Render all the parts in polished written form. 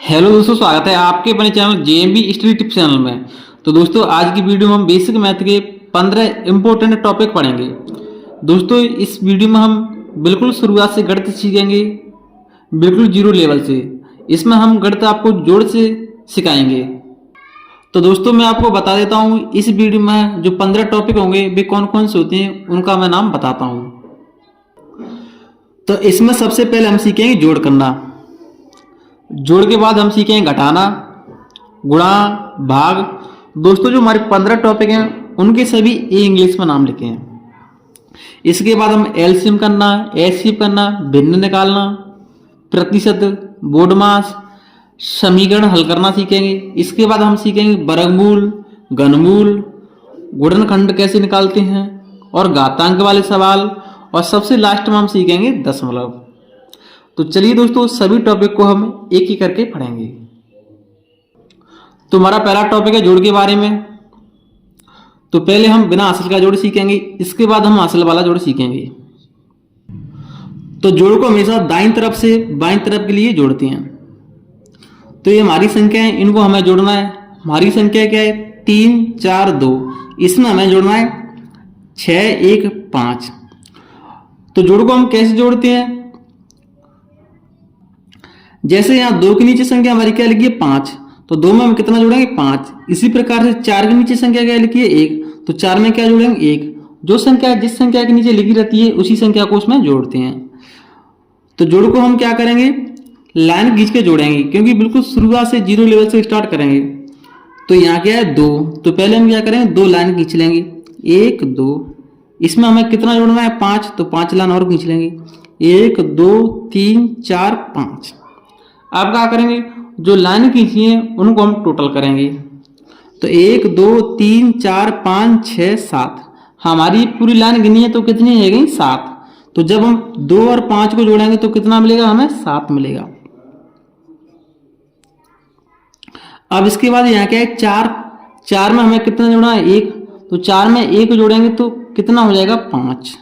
Hello दोस्तों, स्वागत है आपके अपने channel JMB study tips channel में। तो दोस्तों, आज की वीडियो में हम बेसिक मैथ के 15 इंपॉर्टेंट टॉपिक पढ़ेंगे। दोस्तों, इस वीडियो में हम बिल्कुल शुरुआत से गणित सीखेंगे, बिल्कुल जीरो लेवल से। इसमें हम गणित आपको जोड़ से सिखाएंगे। तो दोस्तों, मैं आपको बता देता हूँ, इस वीडियो में जो 15 टॉपिक होंगे वे कौन कौन से होते हैं उनका मैं नाम बताता हूँ। तो इसमें सबसे पहले हम सीखेंगे जोड़ करना। जोड़ के बाद हम सीखेंगे घटाना, गुणा, भाग। दोस्तों, जो हमारे 15 टॉपिक हैं उनके सभी इंग्लिश में नाम लिखे हैं। इसके बाद हम एलसीएम करना, एचसीएफ करना, भिन्न निकालना, प्रतिशत, बोडमास, समीकरण हल करना सीखेंगे। इसके बाद हम सीखेंगे वर्गमूल, घनमूल, गुणनखंड कैसे निकालते हैं और घातांक वाले सवाल, और सबसे लास्ट में हम सीखेंगे दशमलव। तो चलिए दोस्तों, सभी टॉपिक को हम एक ही करके पढ़ेंगे। तो हमारा पहला टॉपिक है जोड़ के बारे में। तो पहले हम बिना हासिल का जोड़ सीखेंगे, इसके बाद हम हासिल वाला जोड़ सीखेंगे। तो जोड़ को हमेशा दाईं तरफ से बाईं तरफ के लिए जोड़ते हैं। तो ये हमारी संख्या है, इनको हमें जोड़ना है। हमारी संख्या क्या है? 3 4 2। इसमें हमें जोड़ना है 6 1 5। तो जोड़ को हम कैसे जोड़ते हैं? जैसे यहाँ 2 के नीचे संख्या हमारी क्या लिखी है? 5। तो 2 में हम कितना जोड़ेंगे? 5। इसी प्रकार से 4 के नीचे संख्या क्या लिखी है? 1। तो 4 में क्या जोड़ेंगे? 1। जो संख्या जिस संख्या के नीचे लिखी रहती है उसी संख्या को उसमें जोड़ते हैं। तो जोड़ को हम क्या करेंगे? लाइन खींच के जोड़ेंगे, क्योंकि बिल्कुल शुरुआत से जीरो लेवल से स्टार्ट करेंगे। तो यहाँ क्या है? 2। तो पहले हम क्या करेंगे? 2 लाइन खींच लेंगे, 1 2। इसमें हमें कितना जोड़ना है? 5। तो 5 लाइन और खींच लेंगे, 1 2 3 4 5। अब क्या करेंगे? जो लाइन खींची है उनको हम टोटल करेंगे। तो 1 2 3 4 5 6 7। हमारी पूरी लाइन गिनी है तो कितनी है गई? 7। तो जब हम 2 और 5 को जोड़ेंगे तो कितना मिलेगा? हमें 7 मिलेगा। अब इसके बाद यहाँ क्या है? 4 में हमें कितना जोड़ना है? 1। तो 4 में 1 जोड़ेंगे तो कितना हो जाएगा? 5।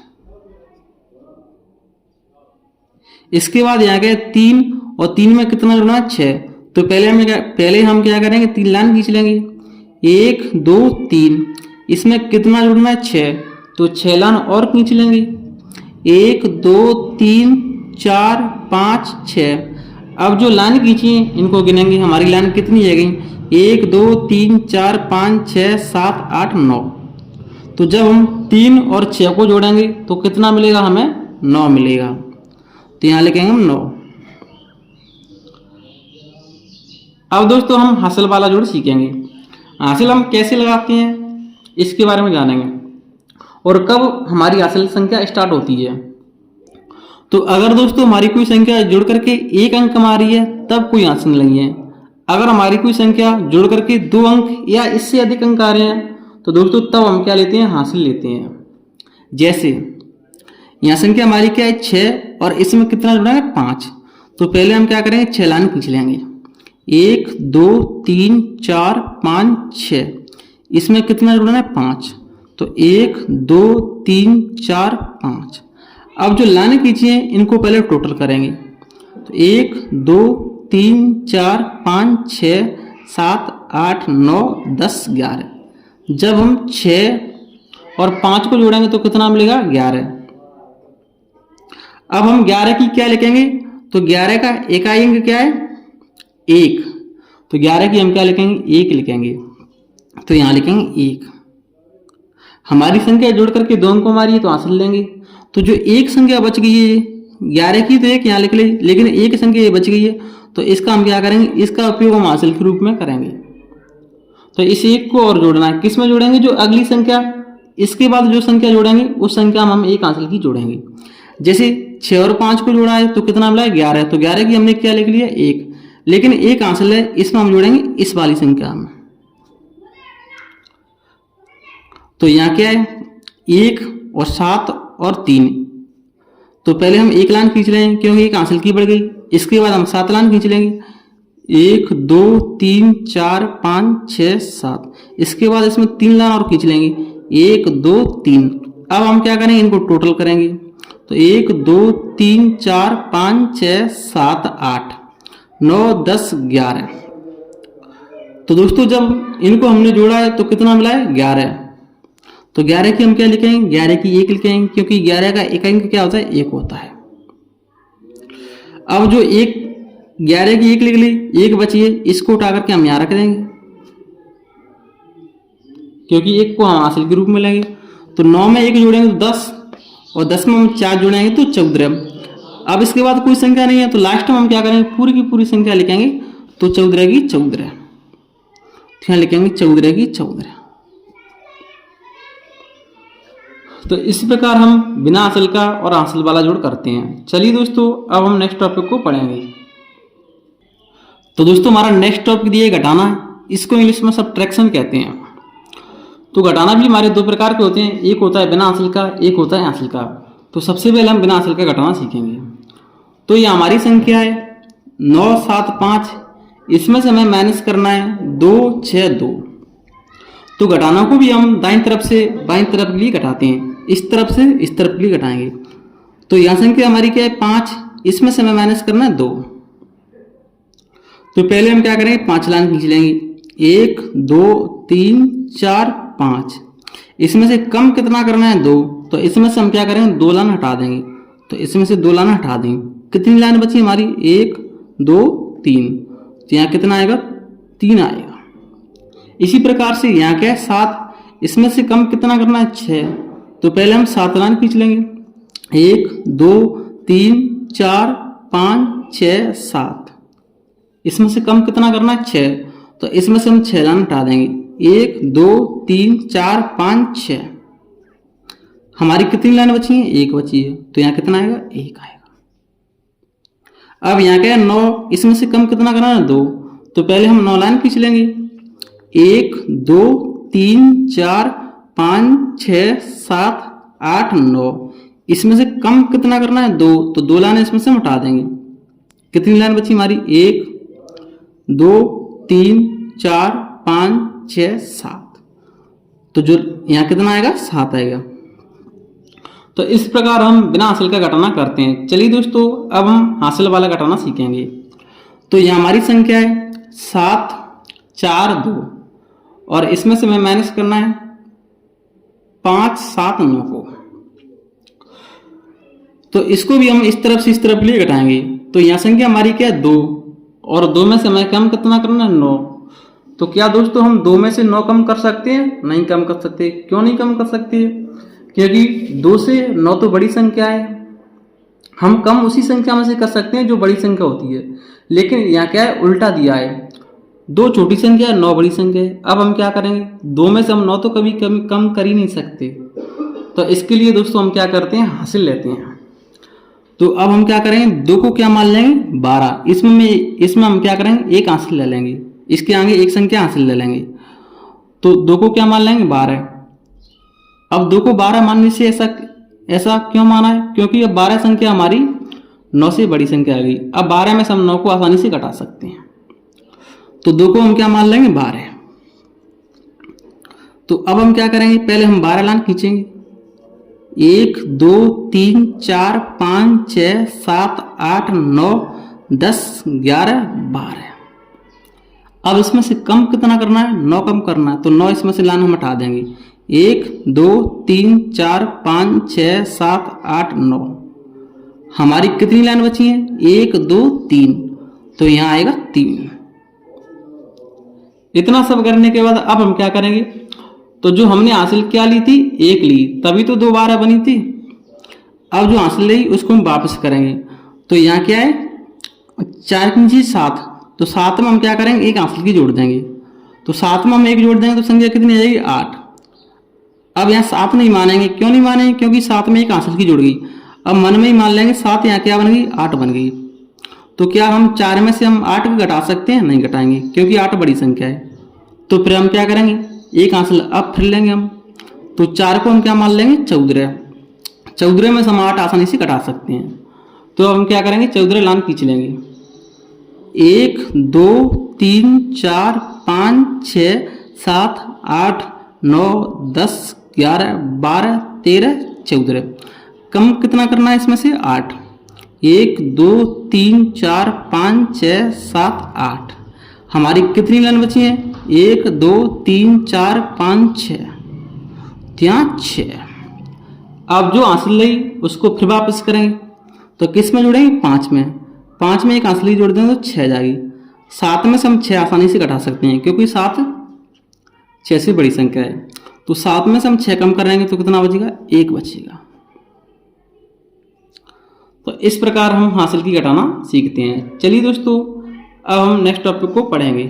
इसके बाद यहाँ क्या है? 3, और 3 में कितना जोड़ना है? 6। तो पहले हम क्या करेंगे? 3 लाइन खींच लेंगे, 1 2 3। इसमें कितना जोड़ना है? 6। तो 6 लाइन और खींच लेंगे, 1 2 3 4 5 6। अब जो लाइन खींची है इनको गिनेंगे। हमारी लाइन कितनी है गई? 1 2 3 4 5 6 7 8 9। तो जब हम 3 और 6 को जोड़ेंगे तो कितना मिलेगा? हमें 9 मिलेगा। तो यहाँ लिखेंगे हम 9। अब दोस्तों, हम हासिल वाला जोड़ सीखेंगे। हासिल हम कैसे लगाते हैं इसके बारे में जानेंगे, और कब हमारी हासिल संख्या स्टार्ट होती है। तो अगर दोस्तों हमारी कोई संख्या जुड़ करके 1 अंक कमा रही है तब कोई हासिल नहीं है। अगर हमारी कोई संख्या जुड़ करके 2 अंक या इससे अधिक अंक आ रहे हैं तो दोस्तों तब हम क्या लेते हैं? हासिल लेते हैं। जैसे यहाँ संख्या हमारी क्या है? 6, और इसमें कितना जुड़ा है? 5। तो पहले हम क्या करेंगे? 6 लाइन खींच लेंगे, 1 2 3 4 5 6। इसमें कितना जुड़ना है? 5। तो 1 2 3 4 5। अब जो लाइन खींची है इनको पहले टोटल करेंगे। तो 1 2 3 4 5 6 7 8 9 10 11। जब हम 6 और 5 को जोड़ेंगे तो कितना मिलेगा? 11। अब हम 11 की क्या लिखेंगे? तो 11 का इकाई अंक क्या है? 1। तो 11 की हम क्या लिखेंगे? 1 लिखेंगे। तो यहाँ लिखेंगे 1। हमारी संख्या जोड़ करके 2 अंक हमारी है तो हासिल लेंगे। तो जो एक संख्या बच गई है 11 की, तो 1 यहाँ लिख ले, लेकिन एक संख्या ये बच गई है तो इसका हम क्या करेंगे? इसका उपयोग हम हासिल के रूप में करेंगे। तो इस 1 को और जोड़ना है। किस में जोड़ेंगे? जो अगली संख्या, इसके बाद जो संख्या जोड़ेंगे उस संख्या में हम 1 हासिल की जोड़ेंगे। जैसे 6 और 5 को जोड़ा है तो कितना मिला है? 11। तो 11 की हमने क्या लिख लिया? 1। लेकिन 1 हासिल है, इसमें हम जोड़ेंगे इस वाली संख्या में। तो यहाँ क्या है? 1 और 7 और 3। तो पहले हम 1 लाइन खींच लेंगे क्योंकि 1 हासिल की बढ़ गई। इसके बाद हम 7 लाइन खींच लेंगे, 1 2 3 4 5 6 7। इसके बाद इसमें 3 लाइन और खींच लेंगे, 1 2 3। अब हम क्या करेंगे? इनको टोटल करेंगे। तो 1 2 3 4 5 6 7 8 9, 10, 11। तो दोस्तों जब इनको हमने जोड़ा है तो कितना मिला है? 11। तो 11 की हम क्या लिखेंगे? 11 की 1 लिखेंगे, क्योंकि 11 का एक अंक क्या होता है? 1 होता है। अब जो 11 की 1 लिख ली, 1 बची है, इसको उठा करके हम यहाँ रख देंगे, क्योंकि 1 को हम हासिल के रूप में लेंगे। तो 9 में 1 जोड़ेंगे तो 10, और 10 में हम 4 जोड़ेंगे तो 14। अब इसके बाद कोई संख्या नहीं है, तो लास्ट में हम क्या करेंगे? पूरी की पूरी संख्या लिखेंगे, तो 14 की 14, यहाँ लिखेंगे 14 की 14। तो इस प्रकार हम बिना हासिल का और हासिल वाला जोड़ करते हैं। चलिए दोस्तों, अब हम नेक्स्ट टॉपिक को पढ़ेंगे। तो दोस्तों हमारा नेक्स्ट टॉपिक दिया है घटाना। इसको इंग्लिश में सब्ट्रैक्शन कहते हैं। तो घटाना भी हमारे दो प्रकार के होते हैं, एक होता है बिना हासिल का, एक होता है हासिल का। तो सबसे पहले हम बिना हासिल का घटाना सीखेंगे। तो ये हमारी संख्या है 9, 7, 5, इसमें से हमें माइनस करना है 2, 6, 2। तो घटाना को भी हम दाईं तरफ से बाईं तरफ के लिए घटाते हैं, इस तरफ से इस तरफ के लिए घटाएंगे। तो यह संख्या हमारी क्या है? 5, इसमें से हमें माइनस करना है 2। तो पहले हम क्या करेंगे? 5 लाइन खींच लेंगे, 1, 2, 3, 4, 5। इसमें से कम कितना करना है? 2। तो इसमें से हम क्या करेंगे? 2 लाइन हटा देंगे। तो इसमें से 2 लाइन हटा देंगे। कितनी लाइन बची हमारी? 1, 2, 3। तो यहाँ कितना आएगा? 3 आएगा। इसी प्रकार से यहाँ क्या है? 7, इसमें से कम कितना करना है? 6। तो पहले हम 7 लाइन खींच लेंगे, 1, 2, 3, 4, 5, 6, 7। इसमें से कम कितना करना है? 6। तो इसमें से हम 6 लाइन हटा देंगे, 1, 2, 3, 4, 5, 6। हमारी कितनी लाइन बची है? 1 बची है। तो यहाँ कितना आएगा? 1 आएगा। अब यहाँ क्या है? 9, इसमें से कम कितना करना है? 2। तो पहले हम 9 लाइन खींच लेंगे, 1, 2, 3, 4, 5, 6, 7, 8, 9। इसमें से कम कितना करना है? 2। तो 2 लाइन इसमें से हम हटा देंगे। कितनी लाइन बची हमारी? 1, 2, 3, 4, 5, 6, 7। तो जो यहाँ कितना आएगा? 7 आएगा। तो इस प्रकार हम बिना हासिल का घटाना करते हैं। चलिए दोस्तों, अब हम हासिल वाला घटाना सीखेंगे। तो यहाँ हमारी संख्या है 7, 4, 2, और इसमें से हमें माइनस करना है 5, 7, 9 को। तो इसको भी हम इस तरफ से इस तरफ लिए घटाएंगे। तो यहाँ संख्या हमारी क्या है? 2, और 2 में से हमें कम कितना करना है? 9। तो क्या दोस्तों हम 2 में से 9 कम कर सकते हैं? नहीं कम कर सकते। क्यों नहीं कम कर सकते? क्योंकि 2 से 9 तो बड़ी संख्या है। हम कम उसी संख्या में से कर सकते हैं जो बड़ी संख्या होती है, लेकिन यहाँ क्या है? उल्टा दिया है। 2 छोटी संख्या है, 9 बड़ी संख्या है। अब हम क्या करेंगे? 2 में से हम 9 तो कभी कम कर ही नहीं सकते। तो इसके लिए दोस्तों हम क्या करते हैं? हासिल लेते हैं। तो अब हम क्या करेंगे? 2 को क्या मान लेंगे? 12। इसमें हम क्या करेंगे? 1 हासिल ले लेंगे, इसके आगे एक संख्या हासिल ले लेंगे। तो 2 को क्या मान लेंगे? 12। अब 2 को 12 मानने से ऐसा क्यों माना है? क्योंकि अब 12 संख्या हमारी 9 से बड़ी संख्या आ गई। अब 12 में से हम 9 को आसानी से घटा सकते हैं। तो 2 को हम क्या मान लेंगे? 12। तो अब हम क्या करेंगे? पहले हम 12 लाइन खींचेंगे, 1, 2, 3, 4, 5, 6, 7, 8, 9, 10, 11, 12। अब इसमें से कम कितना करना है? 9 कम करना है। तो 9 इसमें से लाइन हम हटा देंगे, 1, 2, 3, 4, 5, 6, 7, 8, 9। हमारी कितनी लाइन बची है? 1, 2, 3। तो यहाँ आएगा 3। इतना सब करने के बाद अब हम क्या करेंगे? तो जो हमने हासिल क्या ली थी? 1 ली, तभी तो 2 12 बनी थी। अब जो हासिल ली उसको हम वापस करेंगे। तो यहाँ क्या है? 4 की नीचे 7। तो 7 में हम क्या करेंगे? 1 हासिल की जोड़ देंगे। तो 7 में हम 1 जोड़ देंगे तो संख्या कितनी आ जाएगी? 8। अब यहाँ 7 नहीं मानेंगे। क्यों नहीं मानेंगे? क्योंकि 7 में 1 हासिल की जुड़ गई। अब मन में ही मान लेंगे 7 यहाँ क्या बन गई? 8 बन गई। तो क्या हम 4 में से हम 8 को घटा सकते हैं? नहीं घटाएंगे, क्योंकि 8 बड़ी संख्या है। तो फिर हम क्या करेंगे? 1 हासिल अब फिर लेंगे हम। तो 4 को हम क्या मान लेंगे? 14। 14 में से हम 8 आसानी से घटा सकते हैं। तो हम क्या करेंगे? 14 लाइन खींच लेंगे, 1, 2, 3, 4, 5, 6, 7, 8, 9, 10, 11, 12, 13, 14। कम कितना करना है इसमें से? 8। 1 2 3 4 5 6 7 8। हमारी कितनी लाइन बची हैं? 1 2 3 4 5 6, यहाँ 6। अब जो आंसर ली उसको फिर वापस करेंगे तो किस में जोड़ेंगे? 5 में। 5 में एक आंसर जोड़ देंगे तो 6 जाएगी। 7 में से हम 6 आसानी से घटा सकते हैं क्योंकि 7 6 से बड़ी संख्या है। तो 7 में से हम 6 कम करेंगे तो कितना बचेगा? 1 बचेगा। तो इस प्रकार हम हासिल की घटाना सीखते हैं। चलिए दोस्तों, अब हम नेक्स्ट टॉपिक को पढ़ेंगे।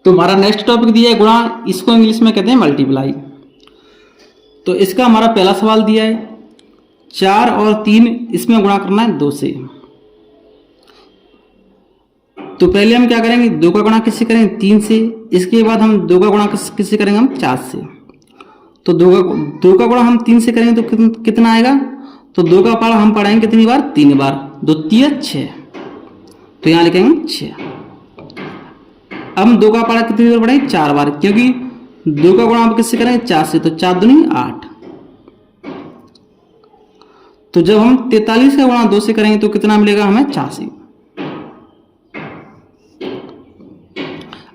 तो हमारा नेक्स्ट टॉपिक दिया है गुणा, इसको इंग्लिश में कहते हैं मल्टीप्लाई। तो इसका हमारा पहला सवाल दिया है 4 और 3, इसमें गुणा करना है 2 से। तो पहले हम क्या करेंगे? 2 का गुणा किससे करेंगे? 3 से। इसके बाद हम 2 का गुणा किससे करेंगे? हम 4 से। तो 2 का गुणा हम 3 से करेंगे तो कितना आएगा? तो 2 का पारा हम पढ़ाएंगे कितनी बार? 3 बार। 2 3 6, तो यहाँ लिखेंगे 6। अब हम 2 का पारा कितनी बार पढ़ेंगे? 4 बार, क्योंकि 2 का गुणा हम किससे करेंगे? 4 से। तो 4 दूनी 8। तो जब हम 43 का गुणा 2 से करेंगे तो कितना मिलेगा हमें? 84।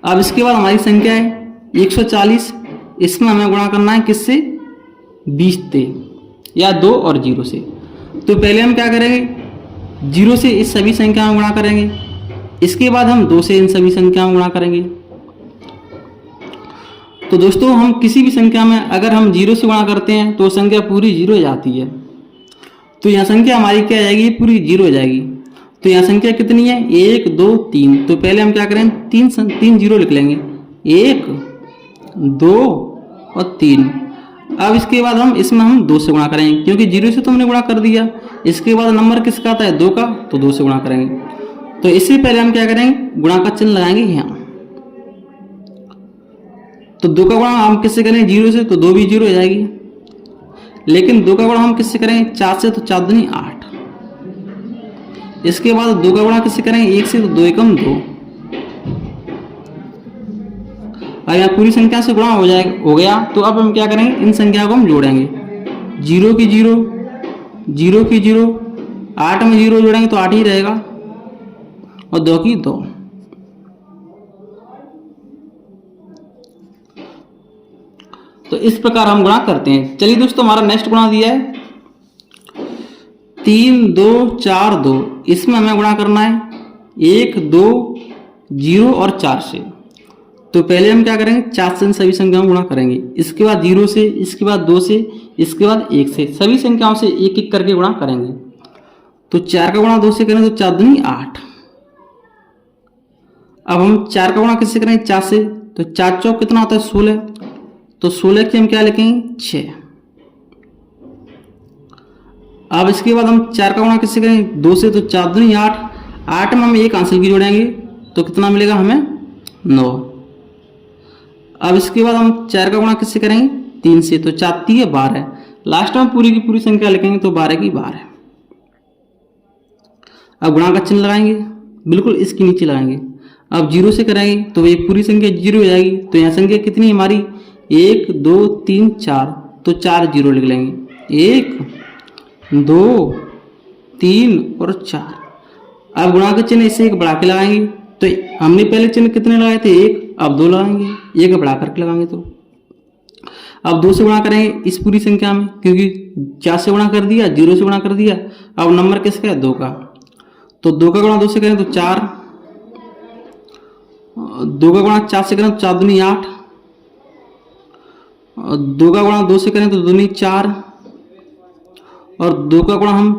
अब इसके बाद हमारी संख्या है 140। इसमें हमें गुणा करना है किससे? 20 से, या 2 और 0 से। तो पहले हम क्या करेंगे? 0 से इस सभी संख्या में गुणा करेंगे। इसके बाद हम 2 से इन सभी संख्या में गुणा करेंगे। तो दोस्तों, हम किसी भी संख्या में अगर हम 0 से गुणा करते हैं तो संख्या पूरी 0 हो जाती है। तो यहाँ संख्या हमारी क्या जाएगी? पूरी 0 हो जाएगी। तो यहाँ संख्या कितनी है? 1 2 3। तो पहले हम क्या करें? 3 0 लिख लेंगे। 1 2 और 3। अब इसके बाद हम इसमें 2 से गुणा करेंगे, क्योंकि 0 से तो हमने गुणा कर दिया। इसके बाद नंबर किसका आता है? 2 का, तो 2 से गुणा करेंगे। तो इससे पहले हम क्या करेंगे? गुणा का चिन्ह लगाएंगे यहाँ। तो 2 का गुणा हम किससे करेंगे? 0 से, तो 2 भी 0 हो जाएगी। लेकिन 2 का गुणा हम किससे करेंगे? 4 से, तो 4 दूनी 8। इसके बाद 2 का गुणा किससे करेंगे? 1 से, तो 2 एकम 2। और यहाँ पूरी संख्या से गुणा हो गया। तो अब हम क्या करेंगे? इन संख्या को हम जोड़ेंगे। 0 की 0, 0 की 0, 8 में 0 जोड़ेंगे तो 8 ही रहेगा, और 2 की 2। तो इस प्रकार हम गुणा करते हैं। चलिए दोस्तों, हमारा नेक्स्ट गुणा दिया है 3 2 4 2। इसमें हमें गुणा करना है 1 2 0 और 4 से। तो पहले हम क्या करेंगे? 4 से इन सभी संख्याओं में गुणा करेंगे। इसके बाद 0 से, इसके बाद 2 से, इसके बाद 1 से। सभी संख्याओं से एक एक करके गुणा करेंगे। तो 4 का गुणा 2 से करें तो 4 दूनी 8। अब हम 4 का गुणा किससे करेंगे? 4 से। तो 4 चौक कितना होता है? 16। तो 16 की हम क्या लिखेंगे? 6। अब इसके बाद हम 4 का गुणा किससे करेंगे? 2 से। तो 4 दूनी 8। 8 में हम एक आंसर की जोड़ेंगे तो कितना मिलेगा हमें? 9। अब इसके बाद हम 4 का गुणा किससे करेंगे? 3 से। तो 4 3 12। लास्ट में पूरी की पूरी संख्या लिखेंगे तो 12 की 12। अब गुणा का चिन्ह लगाएंगे, बिल्कुल इसके नीचे लगाएंगे। अब 0 से करेंगे तो ये पूरी संख्या 0 हो जाएगी। तो यहाँ संख्या कितनी हमारी? 1 2 3 4। तो 4 0 लिख लेंगे। 1 2 3 और 4। अब गुणा के चिन्ह इससे एक बढ़ा के लगाएंगे। तो हमने पहले चिन्ह कितने लगाए थे? 1। अब 2 लगाएंगे, 1 बढ़ा करके लगाएंगे। तो अब 2 से गुणा करेंगे इस पूरी संख्या में, क्योंकि 4 से गुणा कर दिया, 0 से गुणा कर दिया। अब नंबर किसका है? 2 का। तो 2 का गुणा 2 से करें तो 4। 2 का गुणा 4 से करें तो 4 दूनी 8। 2 का गुणा 2 से करें तो दूनी 4। और 2 का गुणा हम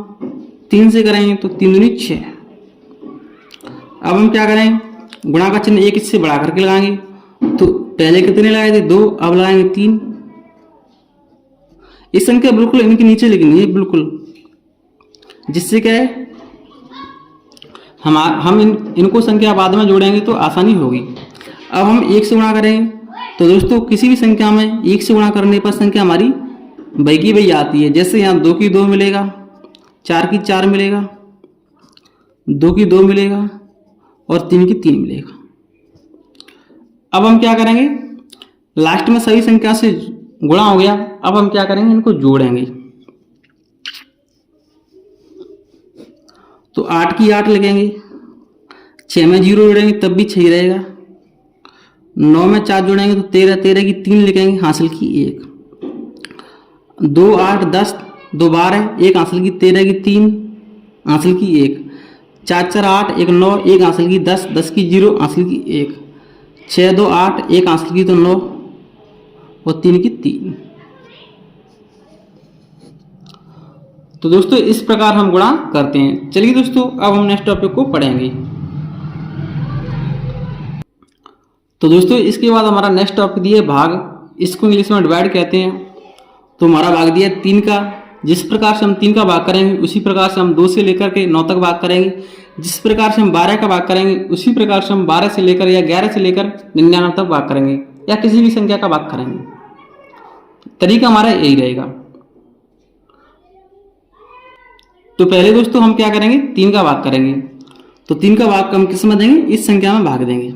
3 से करेंगे तो 3 दूनी 6। अब हम क्या करें? गुणा का चिन्ह एक इससे बढ़ा करके लगाएंगे। तो पहले कितने लगाए थे? 2। अब लगाएंगे 3। इस संख्या बिल्कुल इनके नीचे लिखनी है, बिल्कुल, जिससे क्या है हम इनको संख्या बाद में जोड़ेंगे तो आसानी होगी। अब हम 1 से गुणा करेंगे। तो दोस्तों, किसी भी संख्या में 1 से गुणा करने पर संख्या हमारी बई की बई आती है। जैसे यहाँ 2 की 2 मिलेगा, 4 की 4 मिलेगा, 2 की 2 मिलेगा और 3 की 3 मिलेगा। अब हम क्या करेंगे? लास्ट में सभी संख्या से गुणा हो गया। अब हम क्या करेंगे? इनको जोड़ेंगे। तो 8 की 8 लिखेंगे, 6 में 0 जोड़ेंगे तब भी 6 रहेगा, 9 में 4 जोड़ेंगे तो 13, 13 की 3 लिखेंगे, हासिल की 1, 2 8 10, 2 12, 1 हासिल की 13 की 3, हासिल की 1, 4 4 8, 1 9, 1 हासिल की 10, 10 की 0, हासिल की 1, 6 2 8, 1 हासिल की तो 9 और 3 की 3। तो दोस्तों इस प्रकार हम गुणा करते हैं। चलिए दोस्तों अब हम नेक्स्ट टॉपिक को पढ़ेंगे। तो दोस्तों इसके बाद हमारा नेक्स्ट टॉपिक दिया भाग, इसको इंग्लिश में डिवाइड कहते हैं। तो हमारा भाग दिया 3 का, जिस प्रकार से हम 3 का भाग करेंगे उसी प्रकार से हम 2 से लेकर के 9 तक भाग करेंगे। जिस प्रकार से हम 12 का भाग करेंगे उसी प्रकार से हम 12 से लेकर या 11 से लेकर 99 तक भाग करेंगे या किसी भी संख्या का भाग करेंगे। तरीका हमारा यही रहेगा। तो पहले दोस्तों हम क्या करेंगे, 3 का भाग करेंगे। तो 3 का भाग हम किस में देंगे, इस संख्या में भाग देंगे।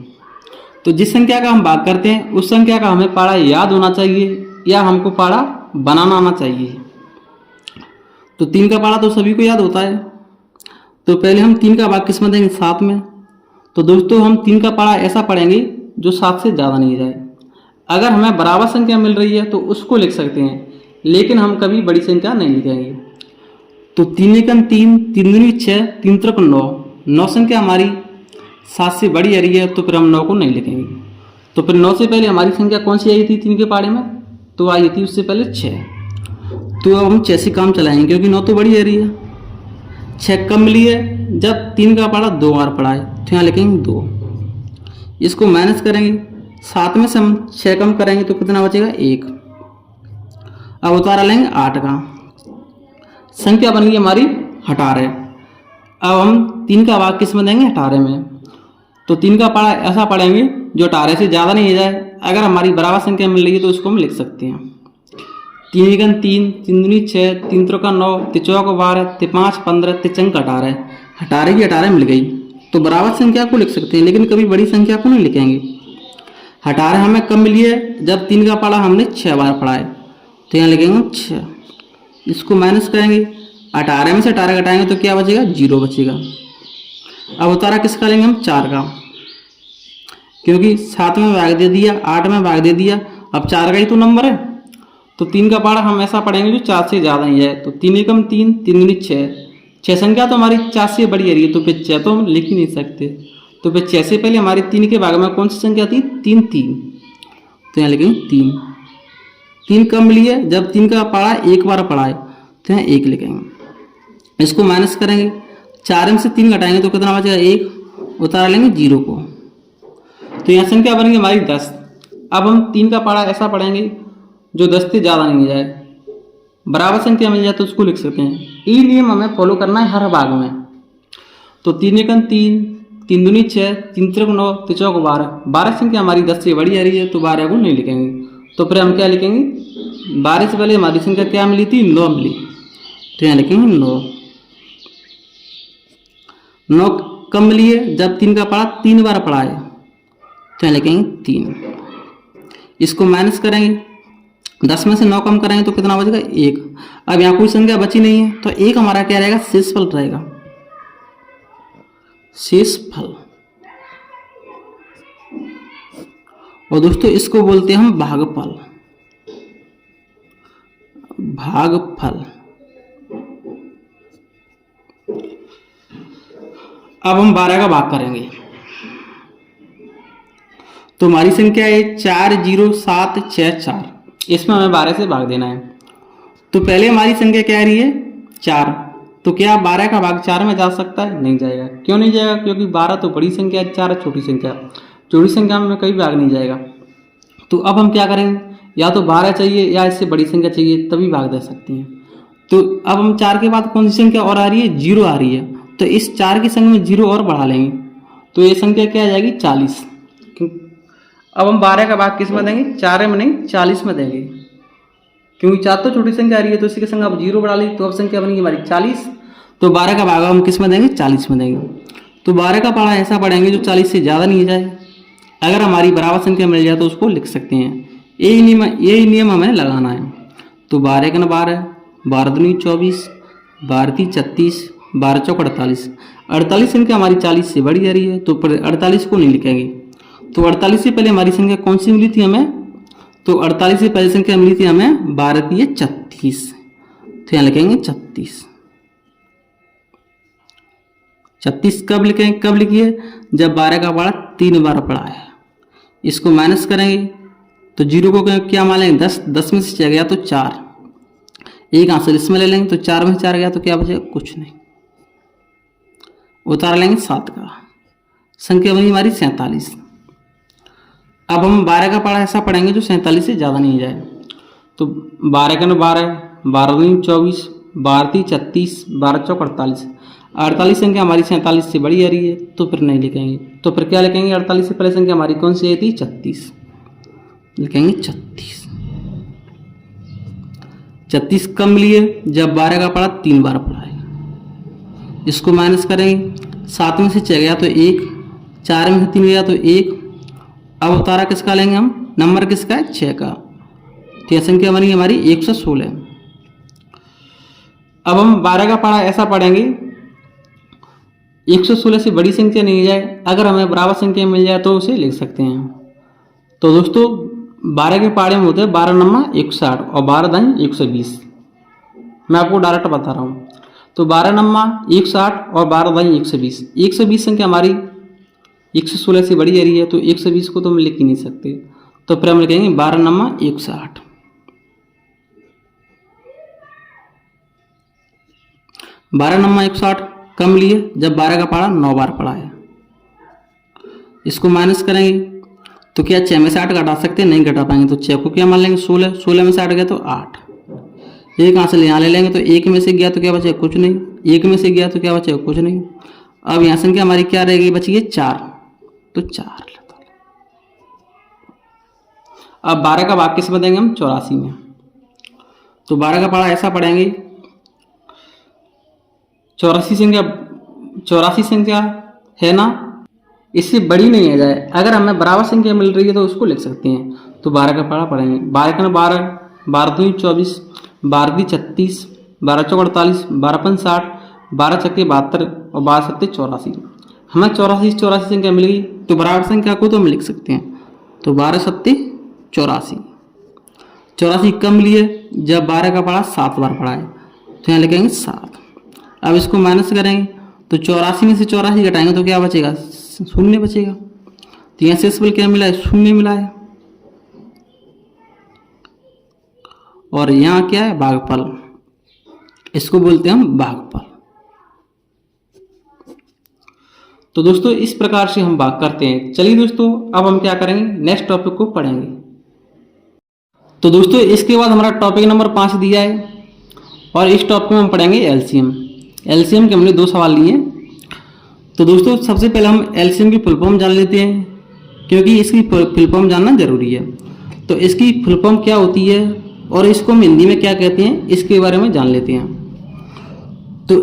तो जिस संख्या का हम भाग करते हैं उस संख्या का हमें पाड़ा याद होना चाहिए या हमको पाड़ा बनाना आना चाहिए। तो 3 का पाड़ा तो सभी को याद होता है। तो पहले हम 3 का भाग किस में देंगे, 7 में। तो दोस्तों हम 3 का पाड़ा ऐसा पढ़ेंगे जो 7 से ज़्यादा नहीं जाए। अगर हमें बराबर संख्या मिल रही है तो उसको लिख सकते हैं, लेकिन हम कभी बड़ी संख्या नहीं लिखेंगे। तो 3 एकम 3, 3 दूनी 6, 3 त्रिक 9, 9 संख्या हमारी 7 से बड़ी आ रही है तो फिर हम 9 को नहीं लिखेंगे। तो फिर 9 से पहले हमारी संख्या कौन सी आई थी 3 के पाड़े में, तो आई थी उससे पहले 6। तो अब हम 6 से काम चलाएंगे क्योंकि 9 तो बड़ी आ रही है। 6 कम मिली है, जब 3 का पाड़ा 2 बार पड़ा है तो यहाँ लिखेंगे 2। इसको माइनस करेंगे, 7 में से हम 6 कम करेंगे तो कितना बचेगा 1। अब उतारा लेंगे 8 का, संख्या बन गई हमारी 18। अब हम 3 का भाग किस में देंगे, 18 में। तो 3 का पाड़ा ऐसा पढ़ेंगे जो 18 से ज़्यादा नहीं जाए। अगर हमारी बराबर संख्या मिल रही है तो उसको हम लिख सकते हैं। 3 एकम 3, 3 दूनी 6, 3 त्रिक 9, 3 चौक 12, 3 5 15, 3 चंक 18। 18 की 18 मिल गई तो बराबर संख्या को लिख सकते हैं, लेकिन कभी बड़ी संख्या को नहीं लिखेंगे। 18 हमें कम मिली है जब 3 का पाड़ा हमने 6 बार पढ़ा है तो यहाँ लिखेंगे 6। इसको माइनस करेंगे, 18 में से 18 घटाएंगे तो क्या बचेगा, 0 बचेगा। अब उतारा किसका लेंगे हम, 4 का, क्योंकि 7 में भाग दे दिया, 8 में भाग दे दिया, अब 4 का ही तो नंबर है। तो 3 का पाड़ा हम ऐसा पढ़ेंगे जो 4 से ज़्यादा नहीं है। तो 3 एकम 3, 3 दूनी 6, 6 संख्या तो हमारी 4 से बड़ी आ रही है तो फिर 6 तो हम लिख ही नहीं सकते। तो फिर 6 से पहले हमारी 3 के भाग में कौन सी संख्या थी, 3 3, तो यहाँ लिखेंगे 3। 3 कम मिली है जब 3 का पाड़ा 1 बार पढ़ा है तो यहाँ 1 लिखेंगे। इसको माइनस करेंगे, 4 में से 3 घटाएंगे तो कितना बचेगा, 1। उतार लेंगे 0 को, तो यहाँ संख्या बनेगी हमारी 10। अब हम 3 का पाड़ा ऐसा पढ़ेंगे जो 10 से ज़्यादा नहीं जाए। बराबर संख्या मिल जाए तो उसको लिख सकते हैं। ये नियम हमें फॉलो करना है हर भाग में। तो 3 एकम 3, 3 दूनी 6, 3 त्रिक 9, 3 चौक 12। 12 संख्या हमारी 10 से बड़ी आ रही है तो 12 को नहीं लिखेंगे। तो फिर हम क्या लिखेंगे, 12 से पहले हमारी संख्या क्या मिली थी, 9 मिली, तो यहाँ लिखेंगे 9। 9 कम मिली है जब 3 का पाड़ा 3 बार पढ़ा है तो यहाँ लिखेंगे 3। इसको माइनस करेंगे, 10 में से 9 कम करेंगे तो कितना बचेगा, 1। अब यहाँ कोई संख्या बची नहीं है तो 1 हमारा क्या रहेगा, शेषफल रहेगा, शेषफल। और दोस्तों इसको बोलते हैं हम भागफल, भागफल। अब हम 12 का भाग करेंगे। तो हमारी संख्या है 4 0 7 6 4, इसमें हमें 12 से भाग देना है। तो पहले हमारी संख्या क्या आ रही है, 4। तो क्या 12 का भाग 4 में जा सकता है, नहीं जाएगा। क्यों नहीं जाएगा, क्योंकि 12 तो बड़ी संख्या है, 4 छोटी संख्या। छोटी संख्या में कभी भाग नहीं जाएगा। तो अब हम क्या करेंगे, या तो 12 चाहिए या इससे बड़ी संख्या चाहिए तभी भाग दे सकते हैं। तो अब हम 4 के बाद कौन सी संख्या और आ रही है, 0 आ रही है। तो इस 4 की संख्या में 0 और बढ़ा लेंगे तो ये संख्या क्या आ जाएगी, 40। अब हम 12 का भाग किस में देंगे, 4 में नहीं 40 में देंगे, क्योंकि 4 तो छोटी संख्या आ रही है तो इसी के संग अब 0 बढ़ा ली तो अब संख्या बनेगी हमारी 40। तो 12 का भाग हम किस में देंगे, 40 में देंगे। तो 12 का पाड़ा ऐसा पढ़ेंगे जो 40 से ज़्यादा नहीं जाए। अगर हमारी बराबर संख्या मिल जाए तो उसको लिख सकते हैं। यही नियम हमें लगाना है। तो 12 का 12, 12 दूनी 24, 12 ती 36, 12 चौक 48। 48 संख्या हमारी 40 से बड़ी आ रही है, तो पर 48 को नहीं लिखेंगे। तो 48 से पहले हमारी संख्या कौन सी मिली थी हमें? तो 48 से पहले संख्या मिली थी हमें 12 की 36, तो यहाँ लिखेंगे 36। 36 कब लिखेंगे, कब लिखिए? जब 12 का पारा 3 बार पड़ा है। इसको माइनस करेंगे तो 0 को क्या मान लेंगे? 10, 10 में से 6 गया तो 4, एक आंसर इसमें ले लेंगे, तो 4 में से 4 गया तो क्या बचेगा? कुछ नहीं, उतार लेंगे 7 का, संख्या बनी हमारी 47। अब हम 12 का पारा ऐसा पढ़ेंगे जो 47 से ज़्यादा नहीं जाए। तो 12 का 12, 12 दूनी 24, 12 × 36, 12 चौक 48। 48 संख्या हमारी 47 से बड़ी आ रही है, तो फिर नहीं लिखेंगे। तो फिर क्या लिखेंगे? 48 से पहले संख्या हमारी कौन सी आई थी? 36, लिखेंगे 36। 36 कब मिली है? जब 12 का पारा 3 बार पड़ा है। इसको माइनस करेंगे, 7 में से 6 गया तो 1, 4 में से 3 गया तो 1। अब उतारा किसका लेंगे हम? नंबर किसका है? 6 का। तो यह संख्या बनी हमारी 116। अब हम 12 का पारा ऐसा पढ़ेंगे, 116 से बड़ी संख्या नहीं जाए, अगर हमें बराबर संख्या मिल जाए तो उसे लिख सकते हैं। तो दोस्तों 12 के पारे में होते हैं 12 नम्मा 160 और 12 दाई 120। मैं आपको डायरेक्ट बता रहा हूँ। तो 12 नम्मा 160 और 12 दाई 120। 120 संख्या हमारी 116 से बड़ी आ रही है, तो 120 को तो हम लिख ही नहीं सकते। तो फिर हम लिखेंगे 12 नम्मा 160। 12 नम्मा 160 कम लिए जब 12 का पारा 9 बार पड़ा है। इसको माइनस करेंगे तो क्या 6 में से 8 घटा सकते हैं? नहीं घटा पाएंगे, तो 6 को क्या मान लेंगे? 16, 16 में से 8 गया तो 8, एक आंसर यहाँ ले लेंगे, तो 1 में से गया तो क्या बचेगा? कुछ नहीं, 1 में से गया तो क्या बचेगा? कुछ नहीं। अब यहाँ संख्या हमारी क्या रहेगी? बची है 4, तो 4। अब 12 का भाग किस में देंगे हम? 84 में। तो 12 का पारा ऐसा पढ़ेंगे, 84 संख्या है ना, इससे बड़ी नहीं है जाए, अगर हमें बराबर संख्या मिल रही है तो उसको लिख सकते हैं। तो 12 का पारा पढ़ेंगे, 12 का 12, 12 दूनी 24, 12 दी 36, 12 चौक 48, 12 पंच 60, 12 चक्के 72 और 12 सत्ते 84। हमें 84 संख्या मिल गई, तो बराबर संख्या को तो हम लिख सकते हैं। तो 12 सत्ते 84। 84 कम लिए जब 12 का पारा 7 बार पड़ा है, तो यहाँ लिखेंगे 7। अब इसको माइनस करेंगे तो 84 में से 84 घटाएंगे तो क्या बचेगा? 0 बचेगा। तो यहाँ शेषफल क्या मिला है? 0 मिला है। और यहाँ क्या है? भागफल, इसको बोलते हैं हम भागफल। तो दोस्तों इस प्रकार से हम भाग करते हैं। चलिए दोस्तों अब हम क्या करेंगे? नेक्स्ट टॉपिक को पढ़ेंगे। तो दोस्तों इसके बाद हमारा टॉपिक नंबर 5 दिया है और इस टॉपिक में हम पढ़ेंगे एलसीएम। एलसीएम के हमने 2 सवाल लिए। तो दोस्तों सबसे पहले हम एलसीएम की फुल फॉर्म जान लेते हैं, क्योंकि इसकी फुल फॉर्म जानना जरूरी है। तो इसकी फुल फॉर्म क्या होती है और इसको हम हिंदी में क्या कहते हैं, इसके बारे में जान लेते हैं। तो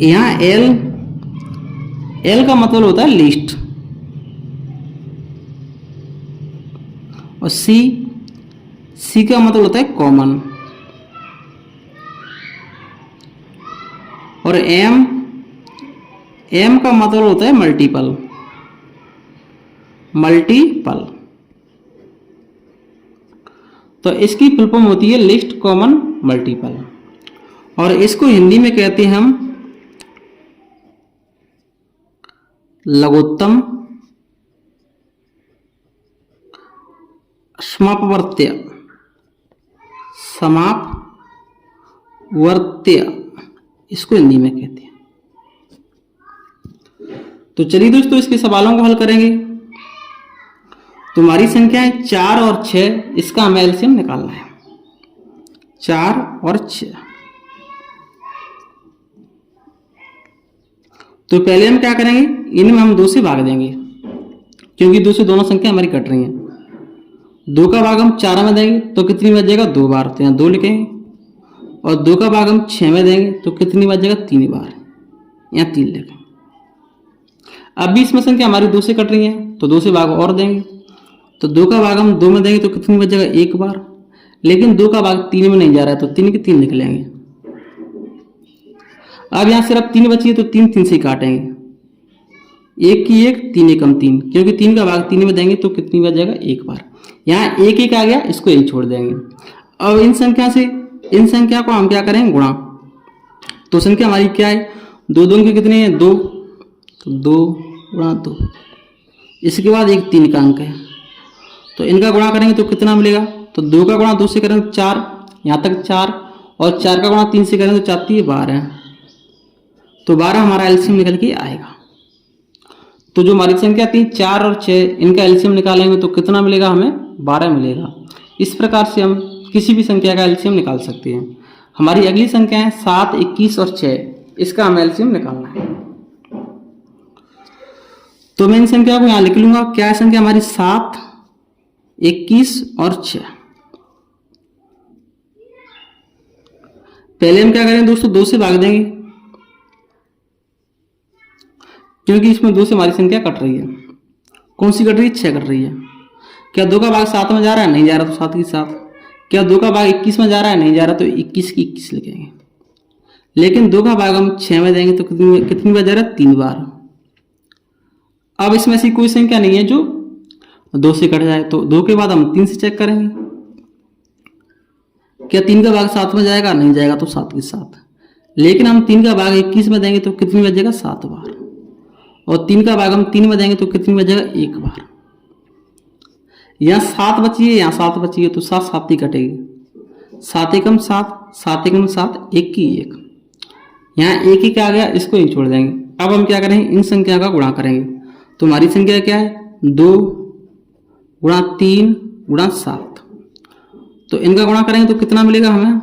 यहाँ एल का मतलब होता है लिस्ट, और सी का मतलब होता है कॉमन, और एम का मतलब होता है मल्टीपल। तो इसकी फुल फॉर्म होती है लिस्ट कॉमन मल्टीपल, और इसको हिंदी में कहते हैं हम लघुत्तम समापवर्त्य, इसको हिंदी में कहते हैं। तो चलिए दोस्तों इसके सवालों को हल करेंगे। तुम्हारी संख्या है 4 और 6, इसका हमें एलसीएम निकालना है। 4 और 6। तो पहले हम क्या करेंगे, इनमें हम 2 से भाग देंगे, क्योंकि 2 से दोनों संख्या हमारी कट रही हैं। 2 का भाग हम 4 में देंगे तो कितनी बचेगा? 2 बार, तो यहाँ 2 लिखेंगे। और 2 का भाग हम 6 में देंगे तो कितनी बचेगा? 3 बार, यहाँ 3 लिखेंगे। अब भी इसमें संख्या हमारी 2 से कट रही है, तो 2 से भाग और देंगे। तो 2 का भाग हम 2 में देंगे तो कितनी बचेगा? 1 बार, लेकिन 2 का भाग 3 में नहीं जा रहा है, तो 3 के 3 लिख लेंगे। अब यहाँ सिर्फ 3 बची है तो 3 3 से ही काटेंगे, 1 की 1, 3 एकम 3, क्योंकि 3 का भाग 3 में देंगे तो कितनी बार जाएगा, 1 बार। यहाँ 1 1 आ गया, इसको यही छोड़ देंगे। अब इन संख्या को हम क्या करेंगे, गुणा। तो संख्या हमारी क्या है, 2 2 के कितने हैं, 2, तो 2 गुणा 2। इसके बाद एक 3 का अंक है, तो इनका गुणा करेंगे तो कितना मिलेगा, तो 2 का गुणा 2 से करेंगे तो 4, यहाँ तक 4, और 4 का गुणा 3 से करेंगे तो 4 3 12, तो 12 हमारा एलसीएम निकल के आएगा। तो जो हमारी संख्या थी 4 और 6, इनका एलसीएम निकालेंगे तो कितना मिलेगा, हमें 12 मिलेगा। इस प्रकार से हम किसी भी संख्या का एलसीएम निकाल सकते हैं। हमारी अगली संख्या है 7, 21 और 6, इसका हमें एलसीएम निकालना है। तो मैं इन संख्या को यहां लिख लूंगा। क्या है संख्या हमारी, 7, 21 और 6। पहले हम क्या करेंगे दोस्तों, 2 से भाग देंगे, क्योंकि इसमें 2 से हमारी संख्या कट रही है। कौन सी कट रही है, 6 कट रही है। क्या 2 का भाग 7 में जा रहा है, नहीं जा रहा, तो 7 की 7। क्या 2 का भाग 21 में जा रहा है, नहीं जा रहा, तो 21 की 21 लिखेंगे। लेकिन 2 का भाग हम 6 में देंगे तो कितनी बार जा रहा है, 3 बार। अब इसमें ऐसी कोई संख्या नहीं है जो 2 से कट जाए, तो 2 के बाद हम 3 से चेक करेंगे। क्या 3 का भाग 7 में जाएगा, नहीं जाएगा, तो 7 की 7। लेकिन हम 3 का भाग 21 में देंगे तो कितनी बार जाएगा, 7 बार। और 3 का भाग हम 3 में देंगे तो कितनी बार जाएगा, 1 बार। यहाँ 7 बची है, यहाँ 7 बची है, तो 7 7 ही कटेगी। 7 एकम 7, 7 एकम 7, 1 की 1। यहाँ 1 1 आ गया, इसको ही छोड़ देंगे। अब हम क्या करेंगे, इन संख्या का गुणा करेंगे। तो हमारी संख्या क्या है, 2 गुणा 3 गुणा 7। तो इनका गुणा करेंगे तो कितना मिलेगा हमें,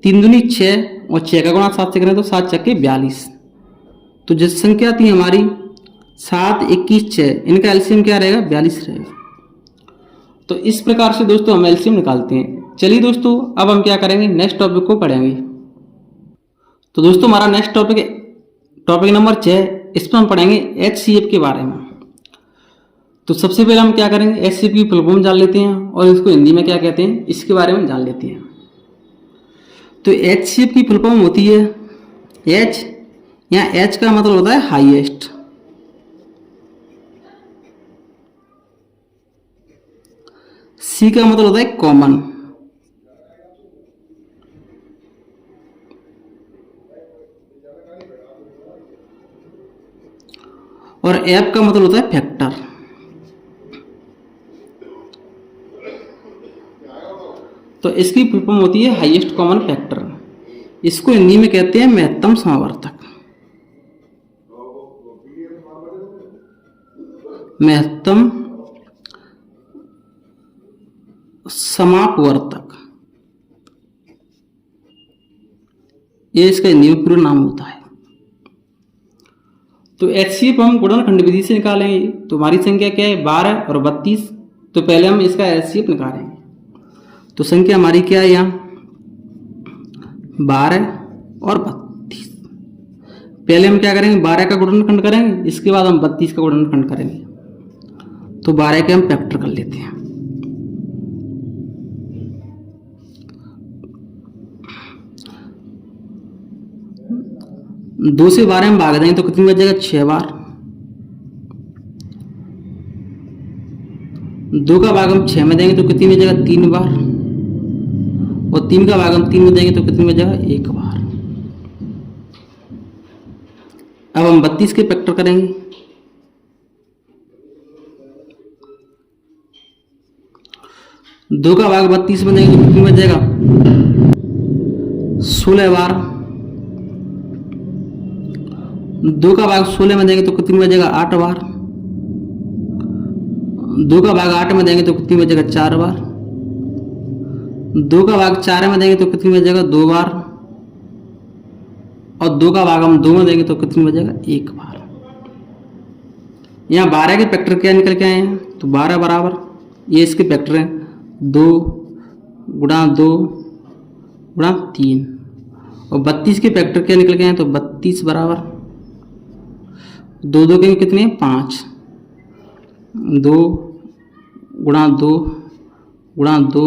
3 दूनी 6, और 6 का गुणा 7 से करें तो 7 6 42। तो जो संख्या थी हमारी 7, 21, 6, इनका एलसीएम क्या रहेगा, 42 रहेगा। तो इस प्रकार से दोस्तों हम एलसीएम निकालते हैं। चलिए दोस्तों, अब हम क्या करेंगे, नेक्स्ट टॉपिक को पढ़ेंगे। तो दोस्तों हमारा नेक्स्ट टॉपिक नंबर 6, इसमें हम पढ़ेंगे एचसीएफ के बारे में। तो सबसे पहले हम क्या करेंगे, एचसीएफ की फुल फॉर्म जान लेते हैं, और इसको हिंदी में क्या कहते हैं, इसके बारे में जान लेते हैं। तो एचसीएफ की फुल फॉर्म होती है एच, यहाँ एच का मतलब होता है हाईएस्ट, सी का मतलब होता है कॉमन, और एफ का मतलब होता है फैक्टर। तो इसकी फुल फॉर्म होती है हाईएस्ट कॉमन फैक्टर। इसको हिंदी में कहते हैं महत्तम समावर्तक, महत्तम समापवर्तक, ये इसका हिंदी में पूरा नाम होता है। तो एचसीएफ हम गुणनखंड विधि से निकालेंगे। तो हमारी संख्या क्या है, 12 और 32। तो पहले हम इसका एचसीएफ निकालेंगे। तो संख्या हमारी क्या है, यहाँ 12 और 32। पहले हम क्या करेंगे, 12 का गुणनखंड करेंगे, इसके बाद हम 32 का गुणनखंड करेंगे। तो 12 के हम फैक्टर कर लेते हैं। दो से 12 में भाग देंगे तो कितनी बार जाएगा, 6 बार। 2 का भाग हम 6 में देंगे तो कितनी में जाएगा, 3 बार। और 3 का भाग हम 3 में देंगे तो कितनी में जाएगा, 1 बार। अब हम 32 के फैक्टर करेंगे। दो का भाग 32 में देंगे तो कितनी में जाएगा, 16 बार। 2 का भाग 16 में देंगे तो कितनी में जाएगा, 8 बार। 2 का भाग 8 में देंगे तो कितनी में जाएगा, 4 बार। 2 का भाग 4 में देंगे तो कितनी में जाएगा, 2 बार। और 2 का भाग हम 2 में देंगे तो कितनी में जाएगा, 1 बार। यहाँ 12 के फैक्टर क्या निकल के आए हैं, तो 12 बराबर, ये इसके फैक्टर हैं 2 गुणा 2 गुणा 3। और 32 के फैक्टर क्या निकल के आए, तो 32 बराबर 2 2 के कितने, 5। 2 गुणा 2 गुणा 2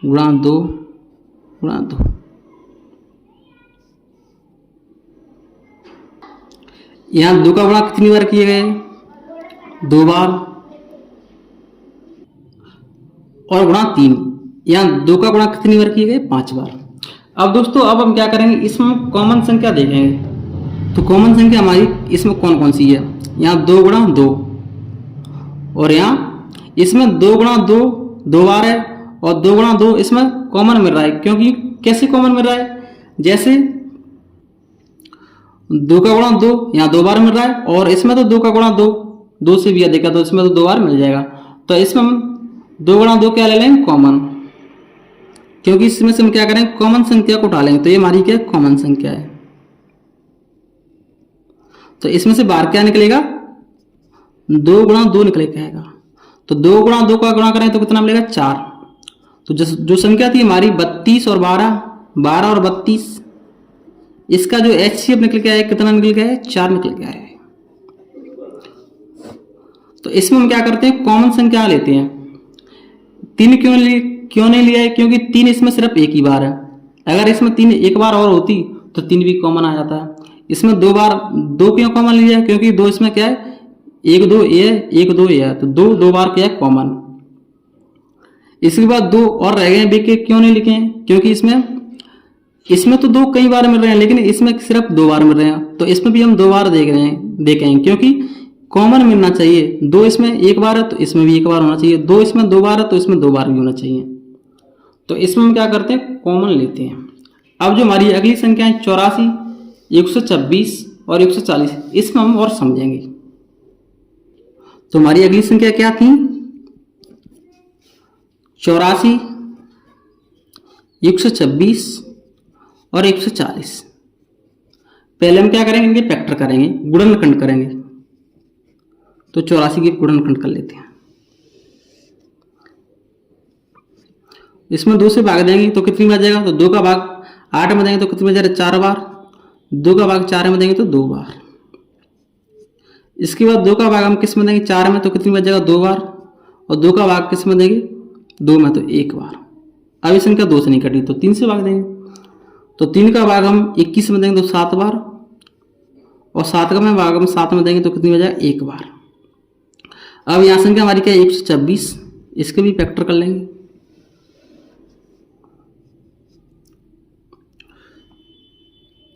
गुणा 2 गुणा 2। यहाँ 2 का गुणा कितनी बार किए गए? 2 बार। और गुणा 3, यहाँ 2 का गुणा कितनी बार किए गए? 5 बार। अब दोस्तों अब हम क्या करेंगे, इसमें हम कॉमन संख्या देखेंगे। तो कॉमन संख्या हमारी इसमें कौन कौन सी है? यहाँ 2 गुणा 2, और यहाँ इसमें 2 गुणा 2 2 बार है, और 2 गुणा 2 इसमें कॉमन मिल रहा है। क्योंकि कैसे कॉमन मिल रहा है? जैसे 2 का गुणा 2 यहाँ 2 बार मिल रहा है, और इसमें तो 2 का गुणा 2 से भी अधिक है, तो इसमें तो 2 बार मिल जाएगा। तो इसमें हम 2 गुणा 2 क्या ले लेंगे? कॉमन। क्योंकि इसमें से हम क्या करेंगे? कॉमन संख्या को उठालेंगे। तो ये हमारी क्या कॉमन संख्या है। तो इसमें से बाहर क्या निकलेगा? 2 गुणा 2 निकलेगा। तो 2 गुणा 2 का गुणा करें तो कितना मिलेगा? 4। तो जो संख्या थी हमारी 32 और 12 और 32, इसका जो HCF निकल के आया कितना निकल गया है? 4 निकल के आया है। तो इसमें हम क्या करते हैं? कॉमन संख्या लेते हैं। 3 क्यों नहीं लिया है? क्योंकि 3 इसमें सिर्फ एक ही बार है। अगर इसमें 3 एक बार और होती तो 3 भी कॉमन आ जाता है। इसमें 2 बार 2 क्यों कॉमन लिया है? क्योंकि 2 इसमें क्या है? 1 2 ए है, 1 2 ए है, तो 2 बार क्या है? कॉमन। इसके बाद 2 और रह गए बी के, क्यों नहीं लिखे हैं? क्योंकि इसमें तो 2 कई बार मिल रहे हैं, लेकिन इसमें सिर्फ 2 बार मिल रहे हैं। तो इसमें भी हम 2 बार देखेंगे, क्योंकि कॉमन मिलना चाहिए। 2 इसमें एक बार है तो इसमें भी एक बार होना चाहिए। 2 इसमें 2 बार है तो इसमें 2 बार भी होना चाहिए। तो इसमें हम क्या करते हैं? कॉमन लेते हैं। अब जो हमारी अगली संख्या है 84, 126 और 140, इसमें हम और समझेंगे। तो हमारी अगली संख्या क्या थी? 84, 126 और 140। पहले हम क्या करेंगे? इनके फैक्टर करेंगे, गुणनखंड करेंगे। तो 84 के गुणनखंड कर लेते हैं। इसमें 2 से भाग देंगे तो कितनी बच जाएगा? तो 2 का भाग 8 में देंगे तो कितनी बच जाएगा? 4 बार। 2 का भाग 4 में देंगे तो 2 बार। इसके बाद 2 का भाग हम किस में देंगे? 4 में, तो कितनी बच जाएगा? 2 बार। और 2 का भाग किस में देंगे? 2 में, तो 1 बार। अब ये संख्या 2 से नहीं कटी तो 3 से भाग देंगे। तो 3 का भाग हम 21 में देंगे तो 7 बार, और 7 का भाग हम 7 में देंगे तो कितनी बच जाएगा? 1 बार। अब यहाँ संख्या हमारी क्या है? 126। इसके भी फैक्टर कर लेंगे।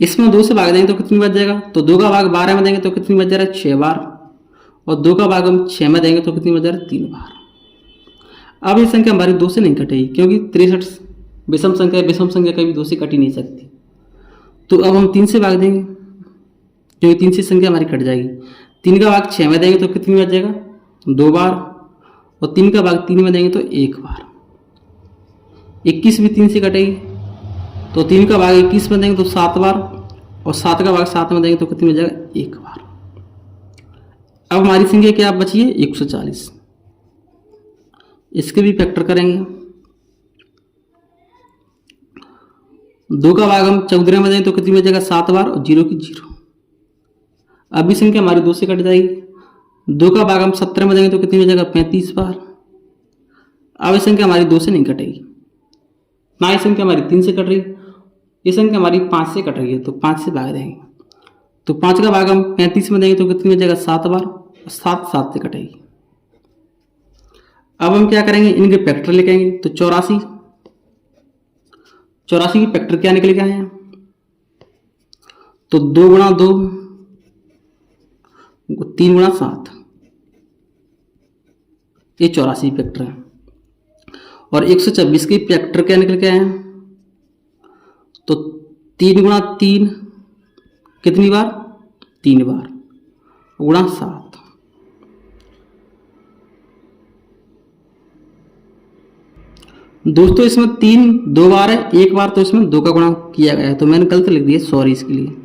इसमें 2 से भाग देंगे तो कितनी बच जाएगा? तो 2 का भाग 12 में देंगे तो कितनी बच जाएगा? 6 बार। और 2 का भाग हम 6 में देंगे तो कितनी बच जाएगा? 3 बार। अब ये संख्या हमारी 2 से नहीं कटेगी, क्योंकि 63 विषम संख्या कभी 2 से कट ही नहीं सकती। तो अब हम 3 से भाग देंगे, क्योंकि 3 से संख्या हमारी कट जाएगी। 3 का भाग 6 में देंगे तो कितनी बच जाएगा? 2 बार। और 3 का भाग 3 में देंगे तो 1 बार। 21 भी 3 से कटेगी, तो 3 का भाग 21 में देंगे तो 7 बार, और 7 का भाग 7 में देंगे तो कितनी बच जाएगा? 1 बार। अब हमारी संख्या क्या बची है? 140। इसके भी फैक्टर करेंगे। 2 का भाग हम 14 में देंगे तो कितनी बच जाएगा? 7 बार, और 0 की 0। अभी संख्या हमारी 2 से कट जाएगी। 2 का भाग हम 17 में देंगे तो कितनी बच जाएगा? 35 बार। अब ये संख्या हमारी 2 से नहीं कटेगी, ना ये संख्या हमारी 3 से कट रही, ये संख्या हमारी 5 से कट रही है, तो 5 से भाग देंगे। तो 5 का भाग हम 35 में देंगे तो कितनी बच जाएगा? 7 बार, और 7 से कटेगी। अब हम क्या करेंगे? इनके फैक्टर लिखेंगे। तो 84 की फैक्टर क्या निकल के आए हैं? तो 2 गुणा 2, 3 गुणा 7, ये 84 फैक्टर है। और 126 के फैक्टर क्या निकल के आए हैं? तो 3 गुणा 3 कितनी बार? 3 बार, गुणा 7। दोस्तों इसमें 3 2 बार है, 1 बार तो इसमें 2 का गुणा किया गया है, तो मैंने गलत लिख दिया, सॉरी इसके लिए।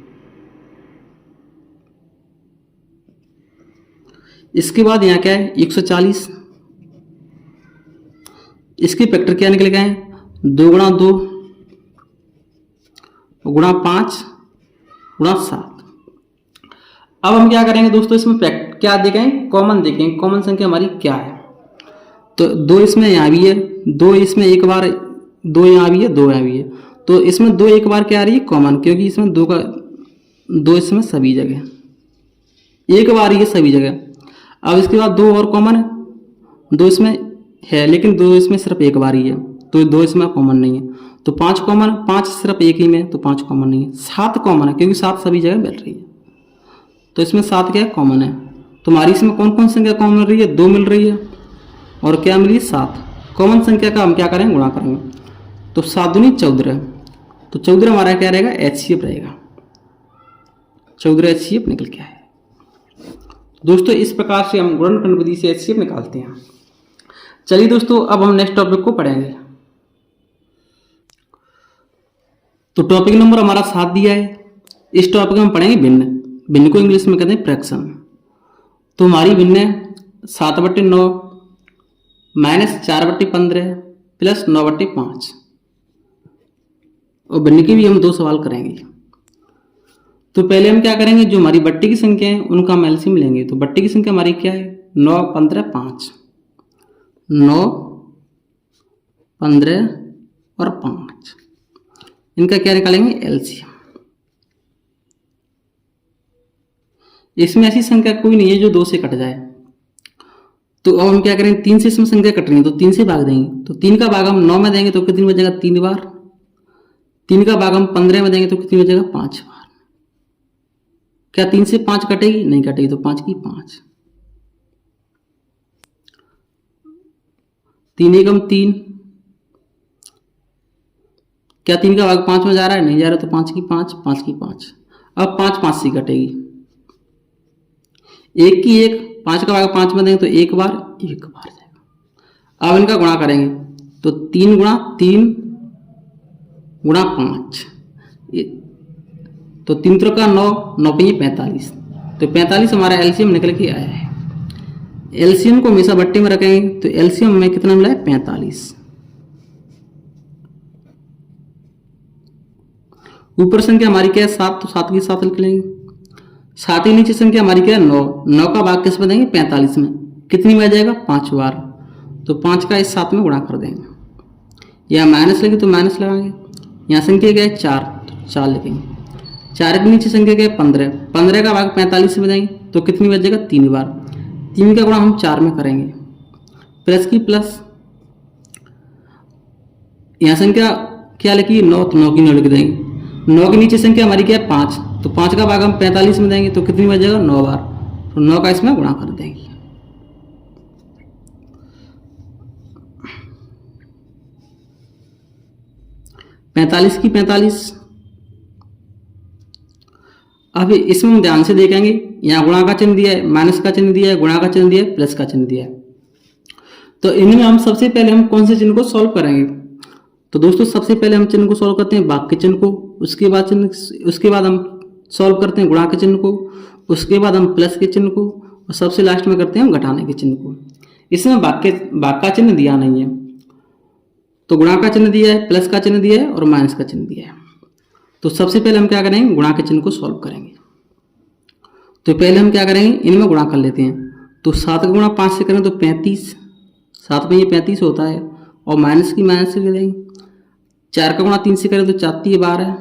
इसके बाद यहाँ क्या है? 140। इसके फैक्टर क्या निकल गए हैं? 2 गुणा 2 गुणा 5 गुणा 7। अब हम क्या करेंगे दोस्तों? इसमें क्या देखें? कॉमन देखें। कॉमन संख्या हमारी क्या है? तो 2 इसमें यहाँ भी है, 2 इसमें 1 बार, 2 यहाँ भी है, 2 यहाँ भी है। तो इसमें 2 1 बार क्या आ रही है? कॉमन, क्योंकि इसमें 2 इसमें सभी जगह। एक बार ये सभी जगह। अब इसके बाद 2 और कॉमन है, 2 इसमें है लेकिन 2 इसमें सिर्फ एक बार ही है, तो 2 इसमें कॉमन नहीं है। तो 5 कॉमन, 5 सिर्फ एक ही में, तो 5 कॉमन नहीं है। 7 कॉमन है क्योंकि 7 सभी जगह मिल रही है, तो इसमें 7 क्या कॉमन है। तुम्हारी इसमें कौन कौन संख्या कॉमन मिल रही है? 2 मिल रही है और क्या मिली? 7। कॉमन संख्या का हम क्या करेंगे? गुणा करेंगे। तो 7 दूनी 14, तो 14 हमारा क्या रहेगा? HCF रहेगा। 14 HCF निकल के आए। दोस्तों इस प्रकार से हम गुणनखंड विधि से HCF निकालते हैं। चलिए दोस्तों अब हम नेक्स्ट टॉपिक को पढ़ेंगे। तो टॉपिक नंबर हमारा 7 दिया है। इस टॉपिक में हम पढ़ेंगे भिन्न। भिन्न को इंग्लिश में कहते हैं फ्रैक्शन। तो हमारी भिन्न है 7/9 माइनस 4/15 प्लस 9/5। और भिन्न के भी हम 2 सवाल करेंगे। तो पहले हम क्या करेंगे? जो हमारी बट्टी की संख्या है उनका हम एलसीएम लेंगे। तो बट्टी की संख्या हमारी क्या है? 9, 15, 5। 9, 15 और 5, इनका क्या निकालेंगे? एलसीएम। इसमें ऐसी संख्या कोई नहीं है जो 2 से कट जाए। तो अब हम क्या करेंगे? 3 से इसमें संख्या कट रही है तो 3 से भाग देंगे। तो 3 का भाग हम 9 में देंगे तो कितनी बचेगा? 3 बार। 3 का भाग हम 15 में देंगे तो कितनी बचेगा? 5 बार। क्या 3 से 5 कटेगी? नहीं कटेगी, तो 5 की 5। 3 एकम 3। क्या 3 का भाग 5 में जा रहा है? नहीं जा रहा, तो 5 की 5, 5 की 5। अब 5 5 से कटेगी। 1 की 1, 5 का भाग 5 में देंगे तो 1 बार जाएगा। अब इनका गुणा करेंगे तो 3 गुणा 3 गुणा 5, तो 3 3 का 9, 9 पे 45। तो 45 हमारा एलसीएम निकल के आया है। एलसीएम को हमेशा बट्टे में रखेंगे तो एलसीएम में कितना मिला है? 45। ऊपर संख्या हमारी क्या है? 7, तो 7 की 7 लिख लेंगे। 7 के नीचे संख्या हमारी क्या है? 9। 9 का भाग किस में देंगे? 45 में। कितनी में आ जाएगा? 5 बार। तो 5 का इस 7 में गुणा कर देंगे। या माइनस लगे तो माइनस लगाएंगे। यहाँ संख्या क्या है? 4, तो 4 लिखेंगे। 4 के नीचे संख्या क्या है? 15। 15 का भाग 45 में देंगे तो कितनी बचेगा? 3 बार। 3 का गुणा हम 4 में करेंगे। प्लस की प्लस, यहाँ संख्या क्या लिखी? 9, तो 9 की 9 लिख देंगे। 9 के नीचे संख्या हमारी क्या है? 5, तो 5 का भाग हम 45 में देंगे तो कितनी बचेगा? 9 बार। तो 9 का इसमें गुणा कर देंगे। पैंतालीस की 45। अब इसमें हम ध्यान से देखेंगे, यहाँ गुणा का चिन्ह दिया है, माइनस का चिन्ह दिया है, गुणा का चिन्ह दिया है, प्लस का चिन्ह दिया है। तो इनमें हम सबसे पहले हम कौन से चिन्ह को सॉल्व करेंगे? तो दोस्तों सबसे पहले हम चिन्ह को सॉल्व करते हैं भाग के चिन्ह को, उसके बाद हम सॉल्व करते हैं गुणा के चिन्ह को, उसके बाद हम प्लस के चिन्ह को, और सबसे लास्ट में करते हैं हम घटाने के चिन्ह को। इसमें भाग का चिन्ह दिया नहीं है, तो गुणा का चिन्ह दिया है, प्लस का चिन्ह दिया है और माइनस का चिन्ह दिया है। तो सबसे पहले हम क्या करेंगे? गुणा के चिन्ह को सॉल्व करेंगे। तो पहले हम क्या करेंगे? इनमें गुणा कर लेते हैं। तो 7 का गुणा 5 से करें तो 35, 7 में ये 35 होता है, और माइनस की माइनस से ले देंगे। 4 का गुणा 3 से करें तो 4 3 12,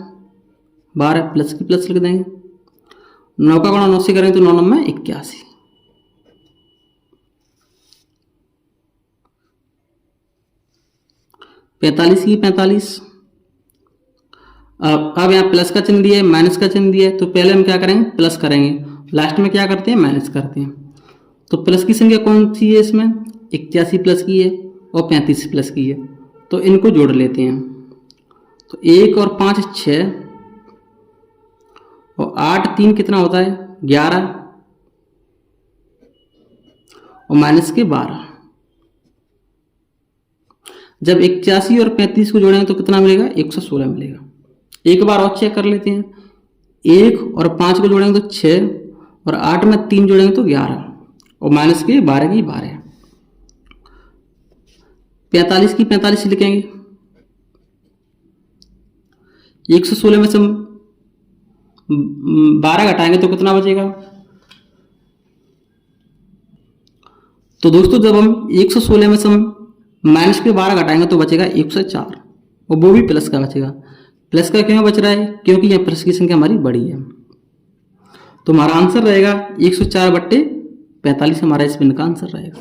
12 प्लस की प्लस लिख देंगे। 9 का गुणा 9 से करें तो 9 9 में 81। पैंतालीस की 45। अब यहाँ प्लस का चिन्ह दिया है, माइनस का चिन्ह दिया है, तो पहले हम क्या करेंगे? प्लस करेंगे, लास्ट में क्या करते हैं? माइनस करते हैं। तो प्लस की संख्या कौन सी है? इसमें 81 प्लस की है और 35 प्लस की है, तो इनको जोड़ लेते हैं। तो 1 और 5 6, और 8 3 कितना होता है? 11, और माइनस के 12। जब 81 और 35 को जोड़ेंगे तो कितना मिलेगा? 116 मिलेगा। एक बार और चेक कर लेते हैं। 1 और 5 को जोड़ेंगे तो 6, और 8 में 3 जोड़ेंगे तो 11, और माइनस के 12 की 12। 45 की 45 लिखेंगे। 116 में से हम 12 घटाएंगे तो कितना बचेगा? तो दोस्तों जब हम 116 में से हम माइनस के 12 घटाएंगे तो बचेगा 104, और वो भी प्लस का बचेगा। प्लस का क्यों बच रहा है? क्योंकि यह प्लस की संख्या हमारी बड़ी है। तो हमारा आंसर रहेगा 104/45 हमारा इस भिन्न का आंसर रहेगा।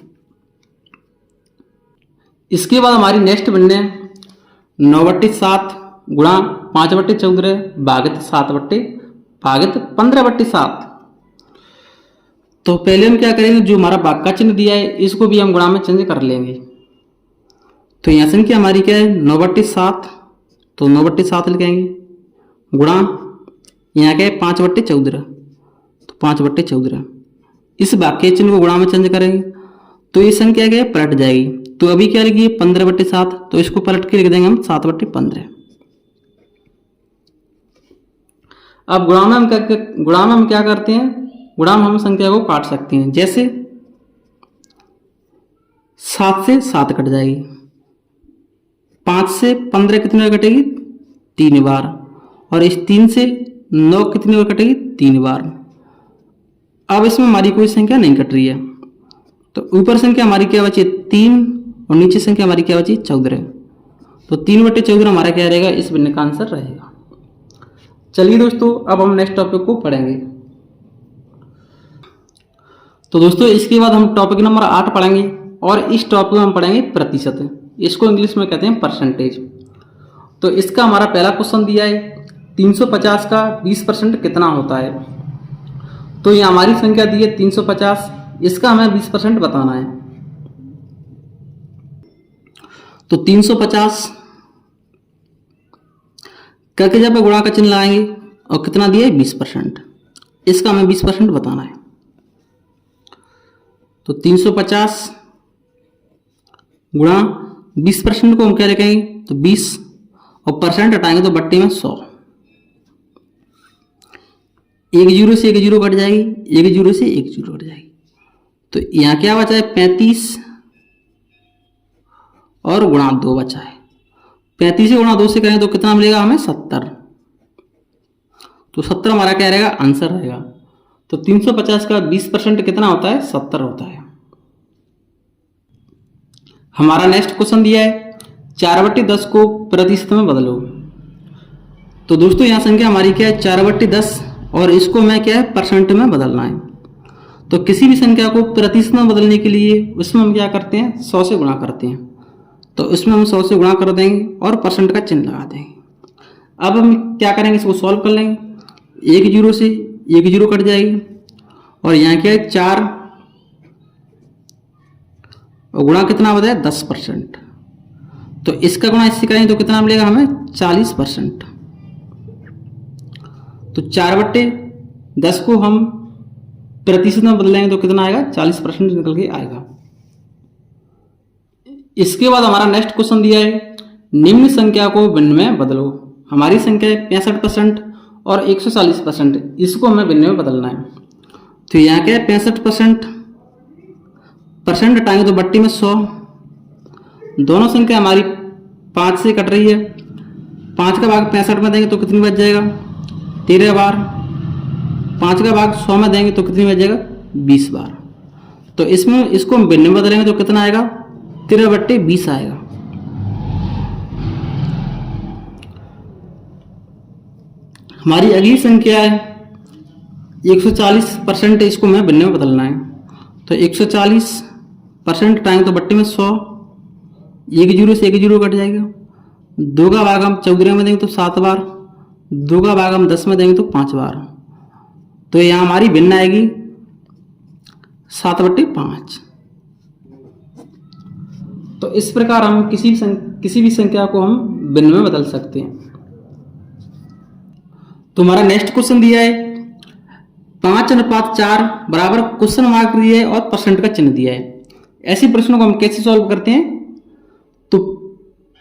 इसके बाद हमारी नेक्स्ट भिन्न है 9/7 गुणा 5/14 भागित 7/15/7। तो पहले हम क्या करेंगे, जो हमारा भाग का चिन्ह दिया है इसको भी हम गुणा में चेंज कर लेंगे। तो यहाँ संख्या हमारी क्या है 9/7, तो 9/7 लिखेंगे गुणा यहाँ क्या है 5/14, तो 5/14। इस भाग के चिन्ह को गुणा में चेंज करेंगे तो ये संख्या क्या है पलट जाएगी। तो अभी क्या लिखिए 15/7, तो इसको पलट के लिख देंगे हम 7/15। अब गुणा में हम क्या करते हैं, गुणा में हम संख्या को काट सकते हैं। जैसे 7 से 7 कट जाएगी, 5 से 15 कितनी बार कटेगी 3 बार, और इस 3 से 9 कितनी बार कटेगी 3 बार। अब इसमें हमारी कोई संख्या नहीं कट रही है, तो ऊपर संख्या हमारी क्या बची 3 और नीचे संख्या हमारी क्या बची 14। तो 3/14 हमारा क्या रहेगा, इस भिन्न का आंसर रहेगा। चलिए दोस्तों अब हम नेक्स्ट टॉपिक को पढ़ेंगे। तो दोस्तों इसके बाद हम टॉपिक नंबर 8 पढ़ेंगे और इस टॉपिक में हम पढ़ेंगे प्रतिशत। इसको इंग्लिश में कहते हैं परसेंटेज। तो इसका हमारा पहला क्वेश्चन दिया है 350 का 20% कितना होता है। तो ये हमारी संख्या दी है 350, इसका हमें 20% बताना है। तो 350 करके जब गुणा का चिन्ह लगाएंगे और कितना दिया है 20%, इसका हमें 20% बताना है। तो 350 गुणा 20% को हम क्या लिखेंगे, तो 20 और परसेंट हटाएंगे तो बट्टे में 100। एक जीरो से एक जीरो कट जाएगी, एक जीरो से एक जीरो कट जाएगी। तो यहाँ क्या बचा है 35 और गुणा 2 बचा है। 35 से गुणा 2 से करें तो कितना मिलेगा हमें 70। तो 70 हमारा क्या रहेगा आंसर रहेगा। तो 350 का 20% कितना होता है 70 होता है। हमारा नेक्स्ट क्वेश्चन दिया है 4/10 को प्रतिशत में बदलो। तो दोस्तों यहाँ संख्या हमारी क्या है 4/10 और इसको मैं क्या है परसेंट में बदलना है। तो किसी भी संख्या को प्रतिशत में बदलने के लिए उसमें हम क्या करते हैं 100 से गुणा करते हैं। तो इसमें हम 100 से गुणा कर देंगे और परसेंट का चिन्ह लगा देंगे। अब हम क्या करेंगे, इसको सॉल्व कर लेंगे। एक जीरो से एक जीरो कट जाएगी और यहाँ क्या है 4 और गुणा कितना बताया 10%। तो इसका गुणा इससे करेंगे तो कितना मिलेगा हमें 40%। तो 4/10 को हम प्रतिशत में बदलेंगे तो कितना आएगा 40% निकल के आएगा। इसके बाद हमारा नेक्स्ट क्वेश्चन दिया है निम्न संख्या को भिन्न में बदलो। हमारी संख्या है 65% और 140%, इसको हमें भिन्न में बदलना है। तो यहाँ क्या है 65%, परसेंट हटाएंगे तो बट्टी में 100। दोनों संख्या हमारी 5 से कट रही है, 5 का भाग 65 में देंगे तो कितनी बच जाएगा 13 बार। 5 का भाग 100 में देंगे तो कितनी बच जाएगा 20 बार। तो इसमें इसको हम भिन्न में बदलेंगे तो कितना आएगा 13/20 आएगा। हमारी अगली संख्या है 140%, इसको मैं भिन्न में बदलना है। तो 140% हटाएंगे तो बट्टी में 100, एक जीरो से एक जीरो कट जाएगा। 2 का भाग हम 14 में देंगे तो 7 बार, 2 का भाग हम 10 में देंगे तो 5 बार। तो यहाँ हमारी भिन्न आएगी 7/5। तो इस प्रकार हम किसी भी संख्या को हम भिन्न में बदल सकते हैं। तो हमारा नेक्स्ट क्वेश्चन दिया है 5/4 बराबर क्वेश्चन मार्क दिया है और परसेंट का चिन्ह दिया है। ऐसे प्रश्नों को हम कैसे सॉल्व करते हैं, तो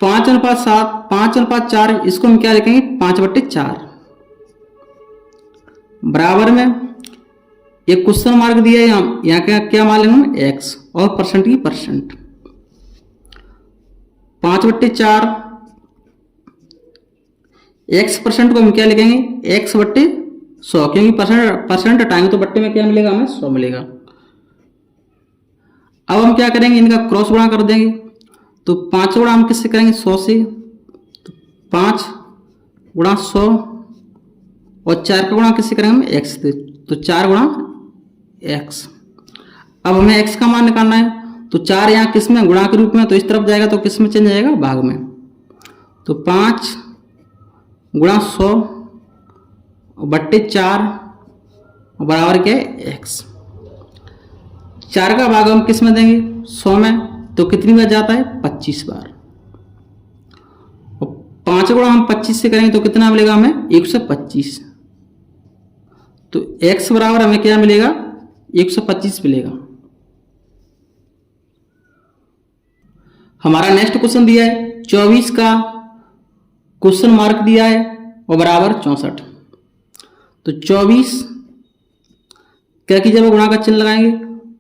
5/7 5/4 इसको हम क्या लिखेंगे 5/4 बराबर में एक क्वेश्चन मार्क दिया है, यहाँ क्या मान लेंगे हम x और परसेंट की परसेंट। 5/4 x परसेंट को हम क्या लिखेंगे x/100, क्योंकि परसेंट हटाएंगे तो बट्टे में क्या मिलेगा हमें 100 मिलेगा। अब हम क्या करेंगे इनका क्रॉस गुणा कर देंगे। तो 5 गुणा हम किससे करेंगे 100 से, तो 5 गुणा 100 और 4 का गुणा किससे करेंगे हम x से, तो तो 4 गुणा x। अब हमें x का मान निकालना है, तो 4 यहाँ किस में गुणा के रूप में, तो इस तरफ जाएगा तो किस में चेंज जाएगा, भाग में। तो 5 गुणा 100 बट्टे 4 बराबर क्या है x। 4 का भाग हम किस में देंगे, 100 में, तो कितनी बार जाता है, 25 बार। और 5 गुणा हम 25 से करेंगे तो कितना मिलेगा हमें, 125। तो x बराबर हमें क्या मिलेगा, 125 मिलेगा। हमारा नेक्स्ट क्वेश्चन दिया है 24 का क्वेश्चन मार्क दिया है और बराबर 64। तो 24 क्या कीजिए, गुणा का चिन्ह लगाएंगे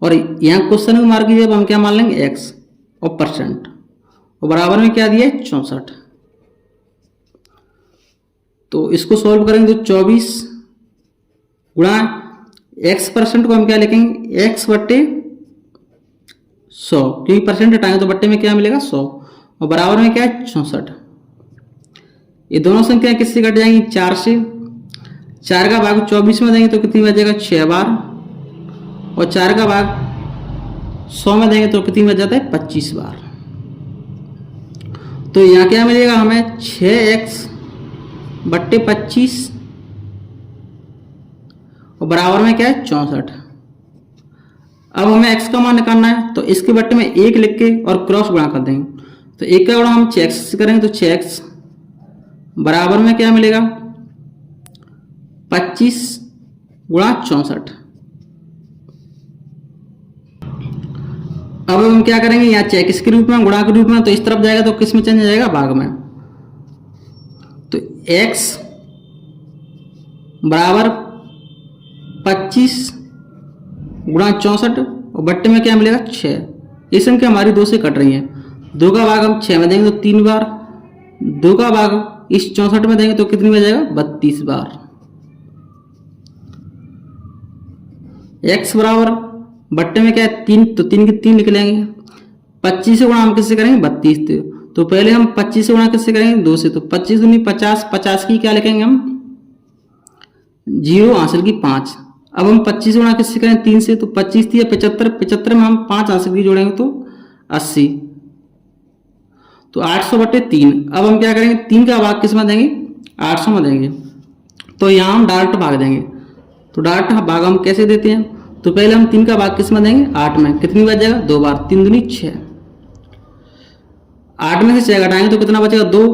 और यहाँ क्वेश्चन में मार्क कीजिए, हम क्या मान लेंगे x और परसेंट, और बराबर में क्या दिया है 64। तो इसको सॉल्व करेंगे तो 24 गुणा x परसेंट को हम क्या लिखेंगे, x बट्टे 100, क्योंकि परसेंट हटाएंगे तो बट्टे में क्या मिलेगा 100, और बराबर में क्या है 64। ये दोनों संख्या किससे कट जाएंगी, 4 से। 4 का भाग 24 में देंगे तो कितनी बच जाएगा, 6 बार, और 4 का भाग 100 में देंगे तो कितनी बच जाता है, 25 बार। तो यहाँ क्या मिलेगा हमें, 6x बट्टे 25 और बराबर में क्या है 64। अब हमें x का मान निकालना है, तो इसके बट्टे में 1 लिख के और क्रॉस गुणा कर देंगे। तो 1 का गुणा हम 6x से करेंगे तो 6x बराबर में क्या मिलेगा, 25 गुणा 64। अब हम क्या करेंगे, यहाँ चेक इसके रूप में, गुणा के रूप में, तो इस तरफ जाएगा तो किस में चेंज जाएगा, भाग में। तो x बराबर 25 गुणा 64 और बट्टे में क्या मिलेगा 6। ये संख्या हमारी 2 से कट रही है। 2 का भाग हम 6 में देंगे तो 3 बार, 2 का भाग इस 64 में देंगे तो कितनी में जाएगा, 32 बार। x बराबर बट्टे में क्या है 3, तो 3 के 3 लिख लेंगे। 25 से गुणा हम किससे करेंगे, 32 से। तो पहले हम 25 से गुणा किससे करेंगे, 2 से। तो 25 दूनी 50, 50 की क्या लिखेंगे हम, 0 हासिल की 5। अब हम 25 से गुणा किससे करें, 3 से। तो 25 थी 75, 75 में हम 5 हासिल की जोड़ेंगे तो 80। तो 800 बट्टे 3। अब हम क्या करेंगे, 3 का भाग किस में देंगे, 800 में देंगे। तो यहाँ हम डायरेक्ट भाग देंगे। तो डायरेक्ट भाग हम कैसे देते हैं, तो पहले हम 3 का भाग किस में देंगे, 8 में। कितनी बच जाएगा, 2 बार, 3 दूनी 6। 8 में से 6 घटाएंगे तो कितना बचेगा, 2,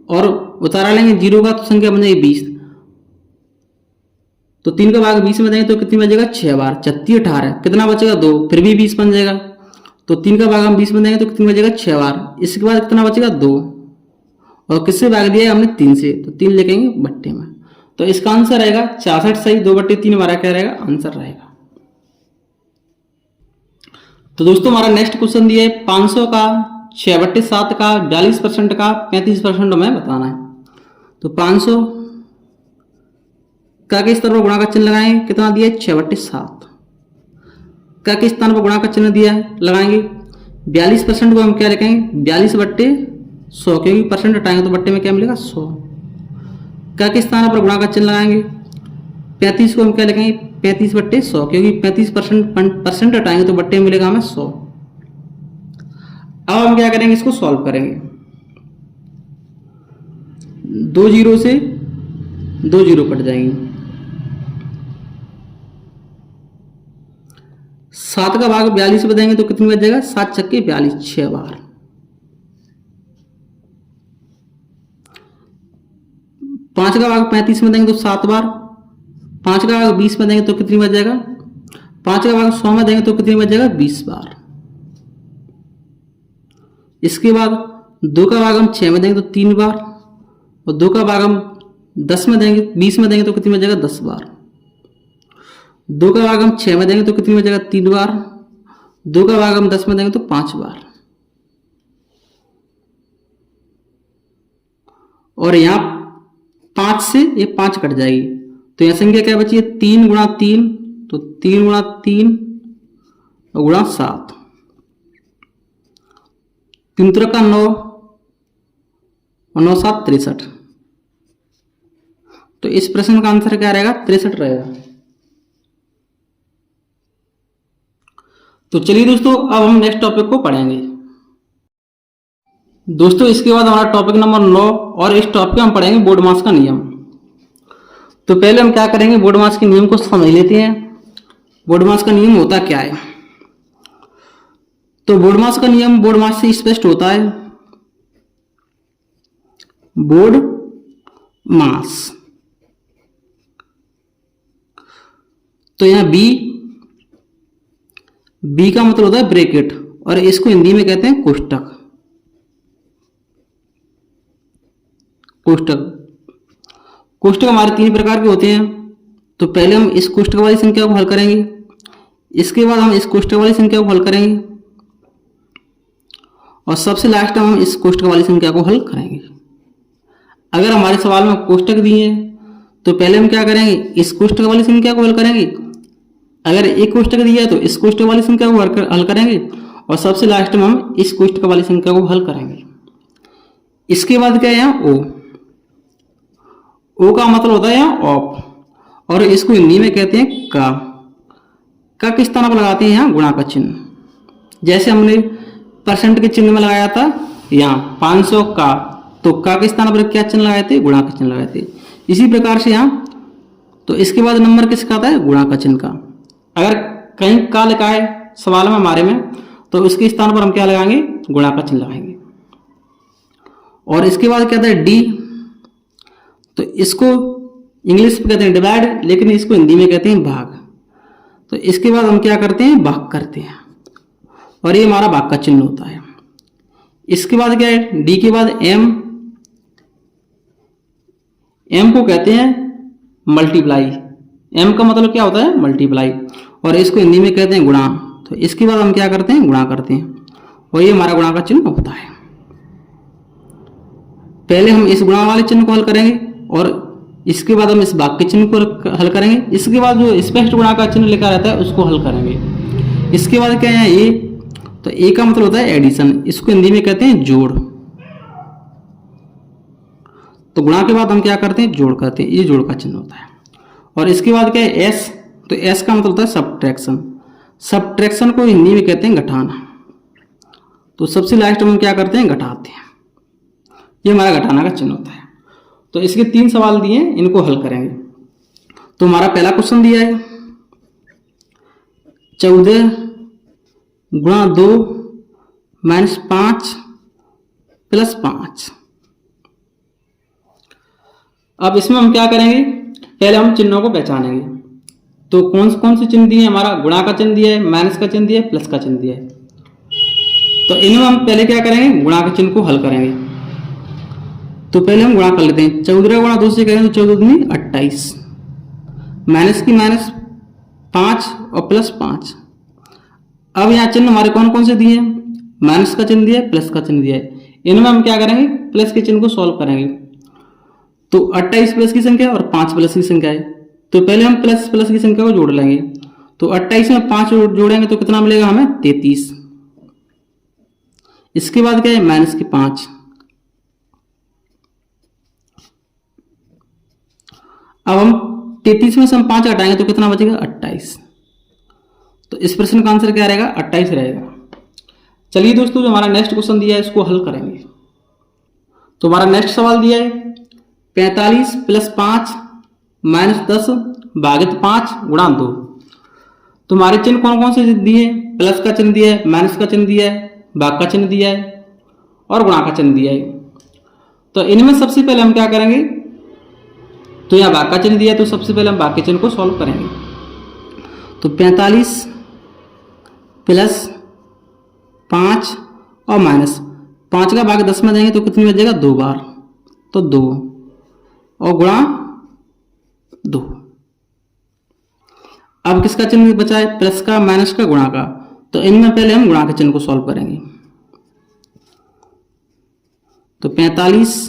और उतारा लेंगे 0 का तो संख्या बन जाएगी 20। तो 3 का भाग 20 में देंगे तो कितनी बचेगा, 6 बार, 36 18, कितना बचेगा 2, फिर भी 20 बन जाएगा। तो 3 का भाग हम 20 में देंगे तो कितनी बचेगा, 6 बार। इसके बाद कितना बचेगा, 2, और किससे भाग दिया है हमने, 3 से। तो 3 लिखेंगे बट्टे में। तो इसका आंसर रहेगा 66 सही, 2 बट्टे 3 हमारा क्या रहेगा, आंसर रहेगा। तो दोस्तों हमारा नेक्स्ट क्वेश्चन दिया है 500 का 6 बट्टे 7 का 42% का 35% हमें बताना है। तो 500 का किस तरह गुणा का चिन्ह लगाएंगे, कितना दिया है 6 बट्टे 7 का किस स्थान पर गुणा का चिन्ह दिया है, लगाएंगे। 42% को हम क्या लिखेंगे, 42 बट्टे 100, क्योंकि परसेंट हटाएंगे तो बट्टे में क्या मिलेगा, 100 का किस स्थान पर गुणा का चिन्ह लगाएंगे। 35 को हम क्या लिखेंगे, 35 बट्टे 100, क्योंकि 35% हटाएंगे तो बट्टे में मिलेगा हमें 100। अब हम क्या करेंगे, इसको सॉल्व करेंगे। 2 जीरो से 2 जीरो कट जाएंगे। 7 का भाग 42 में देंगे तो कितनी बच जाएगा, 7 छक्के 42, 6 बार। 5 का भाग 35 में देंगे तो 7 बार। 5 का भाग 20 में देंगे तो कितनी बच जाएगा, 5 का भाग 100 में देंगे तो कितनी बच जाएगा, 20 बार। इसके बाद 2 का भाग हम 6 में देंगे तो 3 बार, और 2 का भाग हम 10 में देंगे 20 में देंगे तो कितनी बच जाएगा, 10 बार। 2 का भाग हम 6 में देंगे तो कितनी बच जाएगा, 3 बार। 2 का भाग हम 10 में देंगे तो 5 बार। और यहाँ 5 से ये 5 कट जाएगी, तो यह संख्या क्या बची है, 3 गुणा 3, तो 3 गुणा 3 और गुणा 7, 3 3 का 9 और 9 7 63। तो इस प्रश्न का आंसर क्या रहेगा, 63 रहेगा। तो चलिए दोस्तों, अब हम नेक्स्ट टॉपिक को पढ़ेंगे। दोस्तों इसके बाद हमारा टॉपिक नंबर 9, और इस टॉपिक में हम पढ़ेंगे बोर्डमास का नियम। तो पहले हम क्या करेंगे, बोर्डमास के नियम को समझ लेते हैं। बोर्डमास का नियम होता क्या है? तो बोर्डमास का नियम बोर्डमास से स्पष्ट होता है। बोर्ड मास, तो यहां बी का मतलब होता है ब्रैकेट, और इसको हिंदी में कहते हैं कोष्टक। कोष्टक हमारे 3 प्रकार के होते हैं। तो पहले हम इस कोष्टक वाली संख्या को हल करेंगे, इसके बाद हम इस कोष्टक वाली संख्या को हल करेंगे, और सबसे लास्ट में हम इस कोष्टक वाली संख्या को हल करेंगे। अगर हमारे सवाल में कोष्टक दिए हैं तो पहले हम क्या करेंगे, इस कोष्टक वाली संख्या को हल करेंगे। अगर एक कोष्टक दिया है तो इस कोष्टक वाली संख्या को हल करेंगे, और सबसे लास्ट में हम इस कोष्टक वाली संख्या को हल करेंगे। इसके बाद क्या है, यहाँ ओ का मतलब होता है यहाँ ऑफ, और इसको हिंदी में कहते हैं का किस स्थान पर लगाते हैं, यहाँ गुणा का चिन्ह। जैसे हमने परसेंट के चिन्ह में लगाया था यहाँ 500 का, तो का के स्थान पर क्या चिन्ह लगाए थे, गुणा का चिन्ह लगाए थे। इसी प्रकार से यहाँ, तो इसके बाद नंबर किसका आता है, गुणा का चिन्ह का। अगर कहीं का लिखा है सवाल में हमारे में, तो उसके स्थान पर हम क्या लगाएंगे, गुणा का चिन्ह लगाएंगे। और इसके बाद क्या आता है डी, तो इसको इंग्लिश में कहते हैं डिवाइड, लेकिन इसको हिंदी में कहते हैं भाग। तो इसके बाद हम क्या करते हैं, भाग करते हैं, और ये हमारा भाग का चिन्ह होता है। इसके बाद क्या है, डी के बाद एम को कहते हैं मल्टीप्लाई। एम का मतलब क्या होता है, मल्टीप्लाई, और इसको हिंदी में कहते हैं गुणा। तो इसके बाद हम क्या करते हैं, गुणा करते हैं, और ये हमारा गुणा का चिन्ह होता है। पहले हम इस गुणा वाले चिन्ह को हल करेंगे, और इसके बाद हम इस भाग के चिन्ह को हल करेंगे। इसके बाद जो स्पष्ट गुणा का चिन्ह लिखा रहता है उसको हल करेंगे। इसके बाद क्या है, ए, तो ए का मतलब होता है एडिशन, इसको हिंदी में कहते हैं जोड़। तो गुणा के बाद हम क्या करते हैं, जोड़ करते हैं, ये जोड़ का चिन्ह होता है। और इसके बाद क्या है एस, तो एस का मतलब होता है सब्ट्रैक्शन। सब्ट्रैक्शन को हिंदी में कहते हैं घटाना। तो सबसे लास्ट में हम क्या करते हैं, घटाते हैं, ये हमारा घटाना का चिन्ह होता है। तो इसके 3 सवाल दिए, इनको हल करेंगे। तो हमारा पहला क्वेश्चन दिया है 14 गुणा 2 माइनस 5 प्लस 5। अब इसमें हम क्या करेंगे, पहले हम चिन्हों को पहचानेंगे। तो कौन से चिन्ह दिए, हमारा गुणा का चिन्ह दिया है, माइनस का चिन्ह दिया है, प्लस का चिन्ह दिया है। तो इनमें हम पहले क्या करेंगे, गुणा के चिन्ह को हल करेंगे। तो पहले हम गुणा कर लेते हैं। 14 गुणा 2 से करेंगे तो 14 दूनी 28, माइनस की माइनस 5 और प्लस 5। अब यहाँ चिन्ह हमारे कौन कौन से दिए हैं, माइनस का चिन्ह दिया है, प्लस का चिन्ह दिया है। इनमें हम क्या करेंगे, प्लस के चिन्ह को सॉल्व करेंगे। तो 28 प्लस की संख्या और 5 प्लस की संख्या है, तो पहले हम प्लस की संख्या को जोड़ लेंगे। तो 28 में 5 जोड़ेंगे तो कितना मिलेगा हमें, 33। इसके बाद क्या है, माइनस की 5। अब हम 33 में से हम 5 हटाएंगे तो कितना बचेगा, 28। तो इस प्रश्न का आंसर क्या रहेगा, 28 रहेगा। चलिए दोस्तों, जो हमारा नेक्स्ट क्वेश्चन दिया है इसको हल करेंगे। तो हमारा नेक्स्ट सवाल दिया है 45 प्लस 5 माइनस 10 भागित 5 गुणा 2। तो हमारे चिन्ह कौन कौन से दिए हैं, प्लस का चिन्ह दिया है, माइनस का चिन्ह दिया है, भाग का चिन्ह दिया है, और गुणा का चिन्ह दिया है। तो इनमें सबसे पहले हम क्या करेंगे, तो यहाँ भाग का चिन्ह दिया है, तो सबसे पहले हम भाग के चिन्ह को सॉल्व करेंगे। तो 45 प्लस 5 और माइनस 5 का भाग 10 में देंगे तो कितनी बचेगा, 2 बार, तो 2 और गुणा 2। अब किसका चिन्ह बचा है, प्लस का, माइनस का, गुणा का। तो इनमें पहले हम गुणा के चिन्ह को सॉल्व करेंगे। तो 45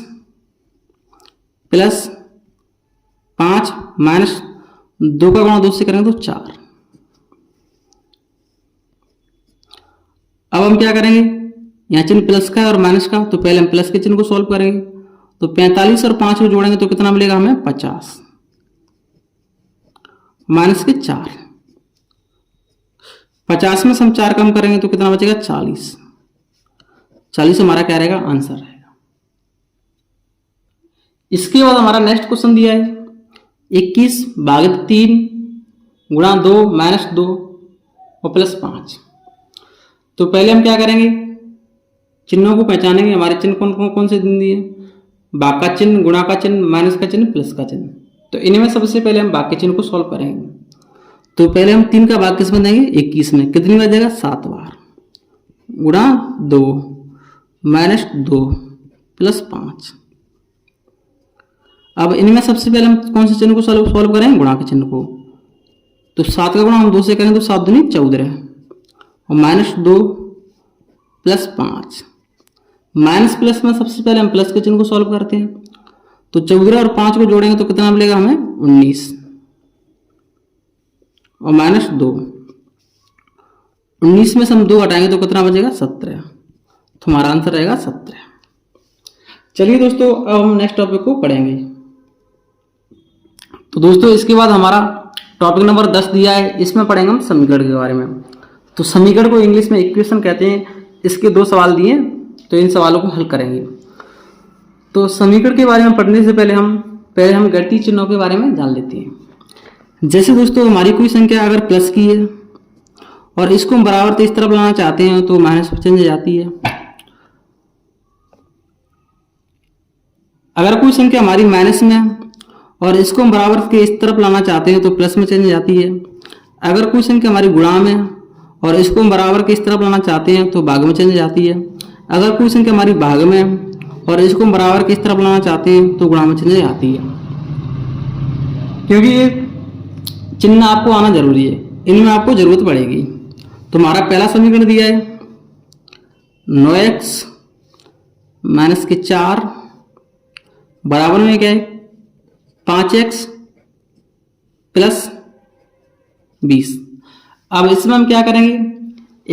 प्लस 5 माइनस 2 का गुणा 2 से करेंगे तो 4। अब हम क्या करेंगे, यहाँ चिन्ह प्लस का है और माइनस का, तो पहले हम प्लस के चिन्ह को सॉल्व करेंगे। तो 45 और 5 को जोड़ेंगे तो कितना मिलेगा हमें, 50, माइनस के 4। 50 में से हम 4 कम करेंगे तो कितना बचेगा 40। 40 हमारा क्या रहेगा आंसर रहेगा। इसके बाद हमारा नेक्स्ट क्वेश्चन दिया है 21 भागित 3 गुणा 2 माइनस 2 और प्लस 5। तो पहले हम क्या करेंगे, चिन्हों को पहचानेंगे। हमारे चिन्ह कौन से दिए, भाग का चिन्ह, गुणा का चिन्ह, माइनस का चिन्ह, प्लस का चिन्ह। तो इनमें सबसे पहले हम भाग के चिन्ह को सॉल्व करेंगे। तो पहले हम 3 का भाग किस में देंगे 21 में, कितनी बार देगा 7 बार, गुणा 2 माइनस 2 प्लस 5। अब इनमें सबसे पहले हम कौन से चिन्ह को सॉल्व करेंगे, गुणा के चिन्ह को। तो 7 का गुणा हम 2 से करेंगे तो 7 दूनी 14 और माइनस 2 प्लस 5। माइनस प्लस में सबसे पहले हम प्लस के चिन्ह को सॉल्व करते हैं। तो 14 और 5 को जोड़ेंगे तो कितना मिलेगा हमें 19 और माइनस 2। 19 में से हम 2 हटाएंगे तो कितना बचेगा 17। तो हमारा आंसर रहेगा 17। चलिए दोस्तों अब हम नेक्स्ट टॉपिक को पढ़ेंगे। तो दोस्तों इसके बाद हमारा टॉपिक नंबर 10 दिया है, इसमें पढ़ेंगे हम समीकरण के बारे में। तो समीकरण को इंग्लिश में इक्वेशन कहते हैं। इसके 2 सवाल दिए, तो इन सवालों को हल करेंगे। तो समीकरण के बारे में पढ़ने से पहले हम गणितीय चिन्हों के बारे में जान लेते हैं। जैसे दोस्तों हमारी कोई संख्या अगर प्लस की है और इसको हम बराबर इस तरफ लाना चाहते हैं तो माइनस में चेंज जाती है। अगर कोई संख्या हमारी माइनस में है और इसको हम बराबर के इस तरफ लाना चाहते हैं तो प्लस में चेंज जाती है। अगर कोई संख्या हमारी गुणा में है और इसको हम बराबर के इस तरफ लाना चाहते हैं तो भाग में चेंज जाती है। अगर कोई संख्या हमारी भाग में है और इसको हम बराबर के इस तरफ लाना चाहते हैं तो गुणा में चेंज आती है। क्योंकि ये चिन्ह आपको आना जरूरी है, इनमें आपको जरूरत पड़ेगी। तो हमारा पहला समीकरण दिया है 9x माइनस के 4 बराबर में क्या है 5x प्लस 20। अब इसमें हम क्या करेंगे,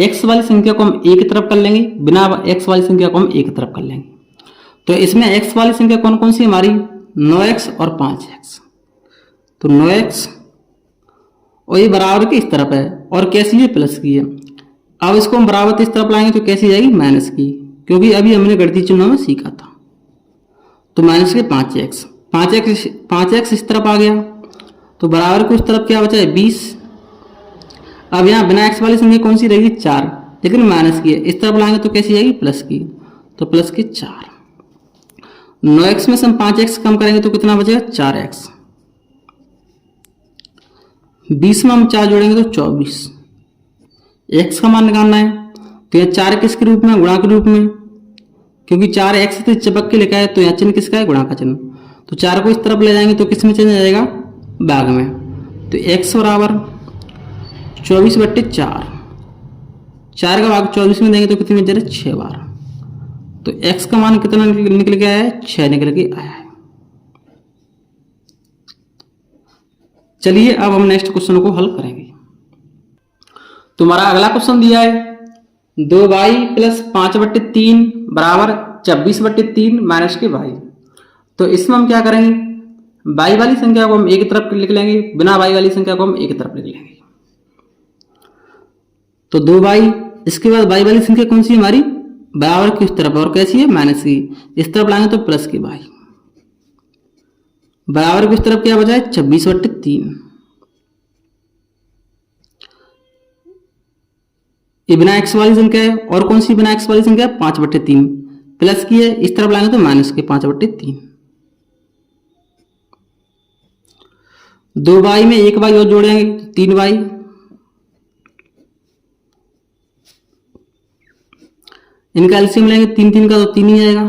x वाली संख्या को हम एक तरफ कर लेंगे, बिना x वाली संख्या को हम एक तरफ कर लेंगे। तो इसमें x वाली संख्या कौन कौन सी हमारी 9x और 5x। तो 9x और ये बराबर के इस तरफ है और कैसी है प्लस की है। अब इसको हम बराबर इस तरफ लाएंगे तो कैसी जाएगी माइनस की, क्योंकि अभी हमने गणितीय चिन्हों में सीखा था। तो माइनस के 5x इस तरफ आ गया तो बराबर को इस तरफ क्या बचा है 20। अब यहाँ बिना x वाली संख्या कौन सी रहेगी 4, लेकिन माइनस की है, इस तरफ लाएंगे तो कैसी जाएगी प्लस की। तो प्लस के 4। 9x में से हम 5x कम करेंगे तो कितना बचेगा 4x। 20 में हम 4 जोड़ेंगे तो 24। x का मान निकालना है तो यह 4 किसके रूप में, गुणा के रूप में, क्योंकि 4x से चिपक के लिखा है तो यहाँ चिन्ह किसका है गुणा का चिन्ह। तो 4 को इस तरफ ले जाएंगे तो किस में चेंज जाएगा भाग में। तो x बराबर 24/4। 4 का भाग 24 में देंगे तो कितनी बच जाएगा 6 बार। तो x का मान कितना निकल के आया है 6 निकल के आया है। चलिए अब हम नेक्स्ट क्वेश्चन को हल करेंगे। तो हमारा अगला क्वेश्चन दिया है 2y प्लस 5/3 बराबर 26/3 माइनस के y। तो इसमें हम क्या करेंगे, y वाली संख्या को हम एक तरफ लिख लेंगे, बिना y वाली संख्या को हम एक तरफ लिख लेंगे। तो 2y, इसके बाद y वाली संख्या कौन सी हमारी बराबर की उस तरफ और कैसी है माइनस की, इस तरफ लाएंगे तो प्लस की y। बराबर की उस तरफ क्या बचा है 26/3। ये बिना x वाली संख्या है और कौन सी बिना x वाली संख्या 5/3 प्लस की है, इस तरफ लाएंगे तो माइनस के 5/3। 2y में 1y और जोड़ेंगे तो 3y। इनका एलसीएम लेंगे 3 का तो 3 ही आएगा।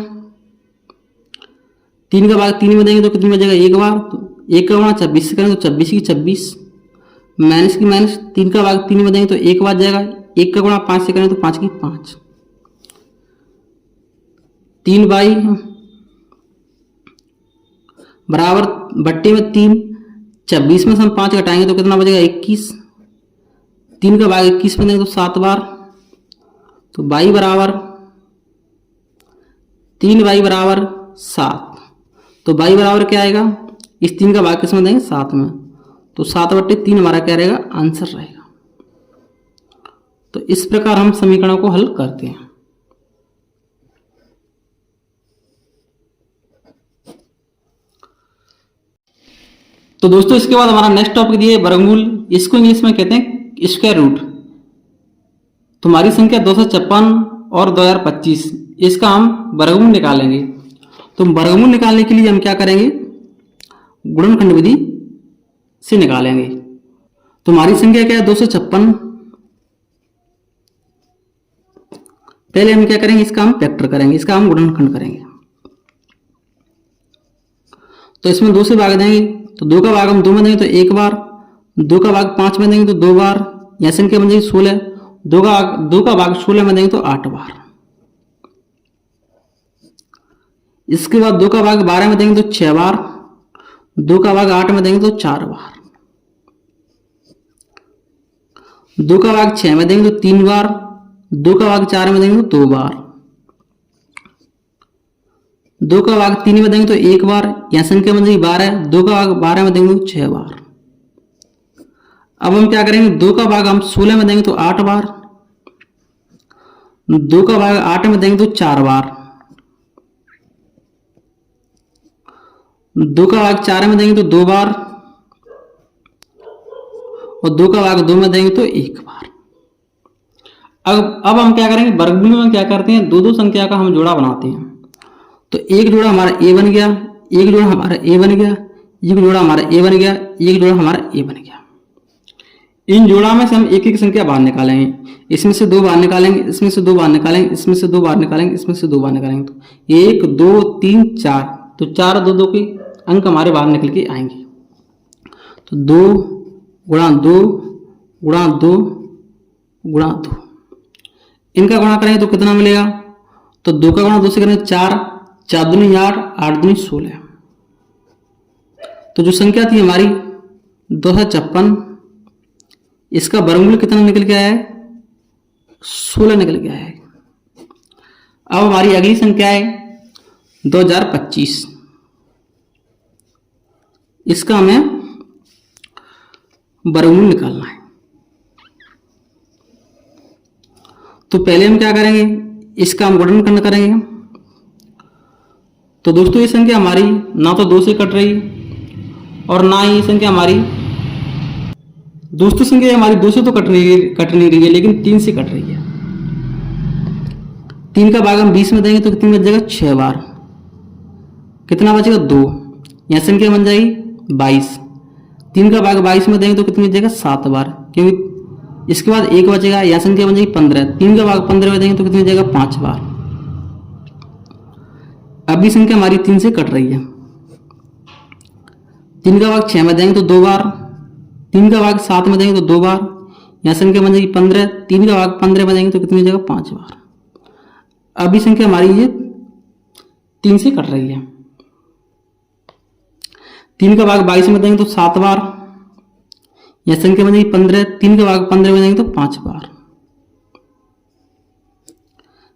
3 का भाग 3 में देंगे तो कितनी बचेगा 1 बार। तो 1 का गुणा 26 से करेंगे तो 26 की 26 माइनस की माइनस। 3 का भाग 3 में देंगे तो 1 बार जाएगा। 1 का गुणा 5 से करेंगे तो 5 की 5। 3y बराबर बट्टे में 3। 26 में से हम 5 घटाएंगे तो कितना बचेगा 21। 3 का भाग 21 में देंगे तो 7 बार। तो y बराबर 3y बराबर 7। तो y बराबर क्या आएगा, इस 3 का भाग किसमें देंगे 7 में। तो 7/3 हमारा क्या रहेगा आंसर रहेगा। तो इस प्रकार हम समीकरणों को हल करते हैं। तो दोस्तों इसके बाद हमारा नेक्स्ट टॉपिक दिया है वर्गमूल। इसको इंग्लिश में कहते हैं स्क्वायर रूट। तुम्हारी संख्या 256 और 2025, इसका हम वर्गमूल निकालेंगे। तो वर्गमूल निकालने के लिए हम क्या करेंगे, गुणनखंड विधि से निकालेंगे। तुम्हारी संख्या क्या है 256। पहले हम क्या करेंगे, इसका हम फैक्टर करेंगे, इसका हम गुणनखंड करेंगे। तो इसमें 2 से भाग देंगे, तो 2 का भाग हम 2 में देंगे तो 1 बार, 2 का भाग 5 में देंगे तो 2 बार, यह संख्या बन जाएगी 16। 2 का भाग 16 में देंगे तो 8 बार। इसके बाद 2 का भाग 12 में देंगे तो 6 बार, 2 का भाग 8 में देंगे तो 4 बार, 2 का भाग 6 में देंगे तो 3 बार, 2 का भाग 4 में देंगे तो 2 बार, 2 का भाग 3 में देंगे तो 1 बार, यह संख्या बन जाएगी 12। 2 का भाग 12 में देंगे तो 6 बार। अब हम क्या करेंगे, 2 का भाग हम 16 में देंगे तो 8 बार, 2 का भाग 8 में देंगे तो 4 बार, 2 का भाग 4 में देंगे तो 2 बार, और 2 का भाग 2 में देंगे तो 1 बार। अब हम क्या करेंगे, वर्गमूल में क्या करते हैं, दो संख्या का हम जोड़ा बनाते हैं। तो एक जोड़ा हमारा a बन गया, एक जोड़ा हमारा a बन गया, एक जोड़ा हमारा a बन गया, एक जोड़ा हमारा a बन गया। इन जोड़ा में से हम एक एक संख्या बाहर निकालेंगे। इसमें से 2 बाहर निकालेंगे, इसमें से 2 बाहर निकालेंगे, इसमें से 2 बाहर निकालेंगे, इसमें से 2 बाहर निकालेंगे। तो 1 2 3 4, तो 4 2 2 के अंक हमारे बाहर निकल के आएंगे। तो 2 गुणा 2 गुणा 2 गुणा 2, इनका गुणा करेंगे तो कितना मिलेगा, तो 2 का गुणा 2 से करेंगे 4, 4 दूनी 8, 8 दूनी 16। तो जो संख्या थी हमारी 256, इसका वर्गमूल कितना निकल के आया है, 16 निकल के आया है। अब हमारी अगली संख्या है 2025, इसका हमें वर्गमूल निकालना है। तो पहले हम क्या करेंगे, इसका हम गुणनखंड करेंगे। तो दोस्तों ये संख्या हमारी ना तो 2 से कट रही और ना ही ये संख्या हमारी, दोस्तों संख्या हमारी 2 से तो कट नहीं रही है, लेकिन 3 से कट रही है। 3 का भाग हम 20 में देंगे तो कितनी बच जाएगा, 6 बार, कितना बचेगा 2, यह संख्या बन जाएगी 22। 3 का भाग 22 में देंगे तो कितनी बच जाएगा, 7 बार, क्योंकि इसके बाद 1 बचेगा, यह संख्या बन जाएगी 15। 3 का भाग 15 में देंगे तो कितनी बच जाएगा, 5 बार। अभी संख्या हमारी 3 से कट रही है। 3 का भाग 6 में देंगे तो 2 बार, 3 का भाग 7 में देंगे तो 2 बार, यह संख्या बन जाएगी 15। 3 का भाग 15 में देंगे तो कितनी जगह 5 बार। अभी संख्या हमारी ये 3 से कट रही है। 3 का भाग 22 में देंगे तो 7 बार, यह संख्या बन जाएगी 15। 3 का भाग 15 में देंगे तो 5 बार।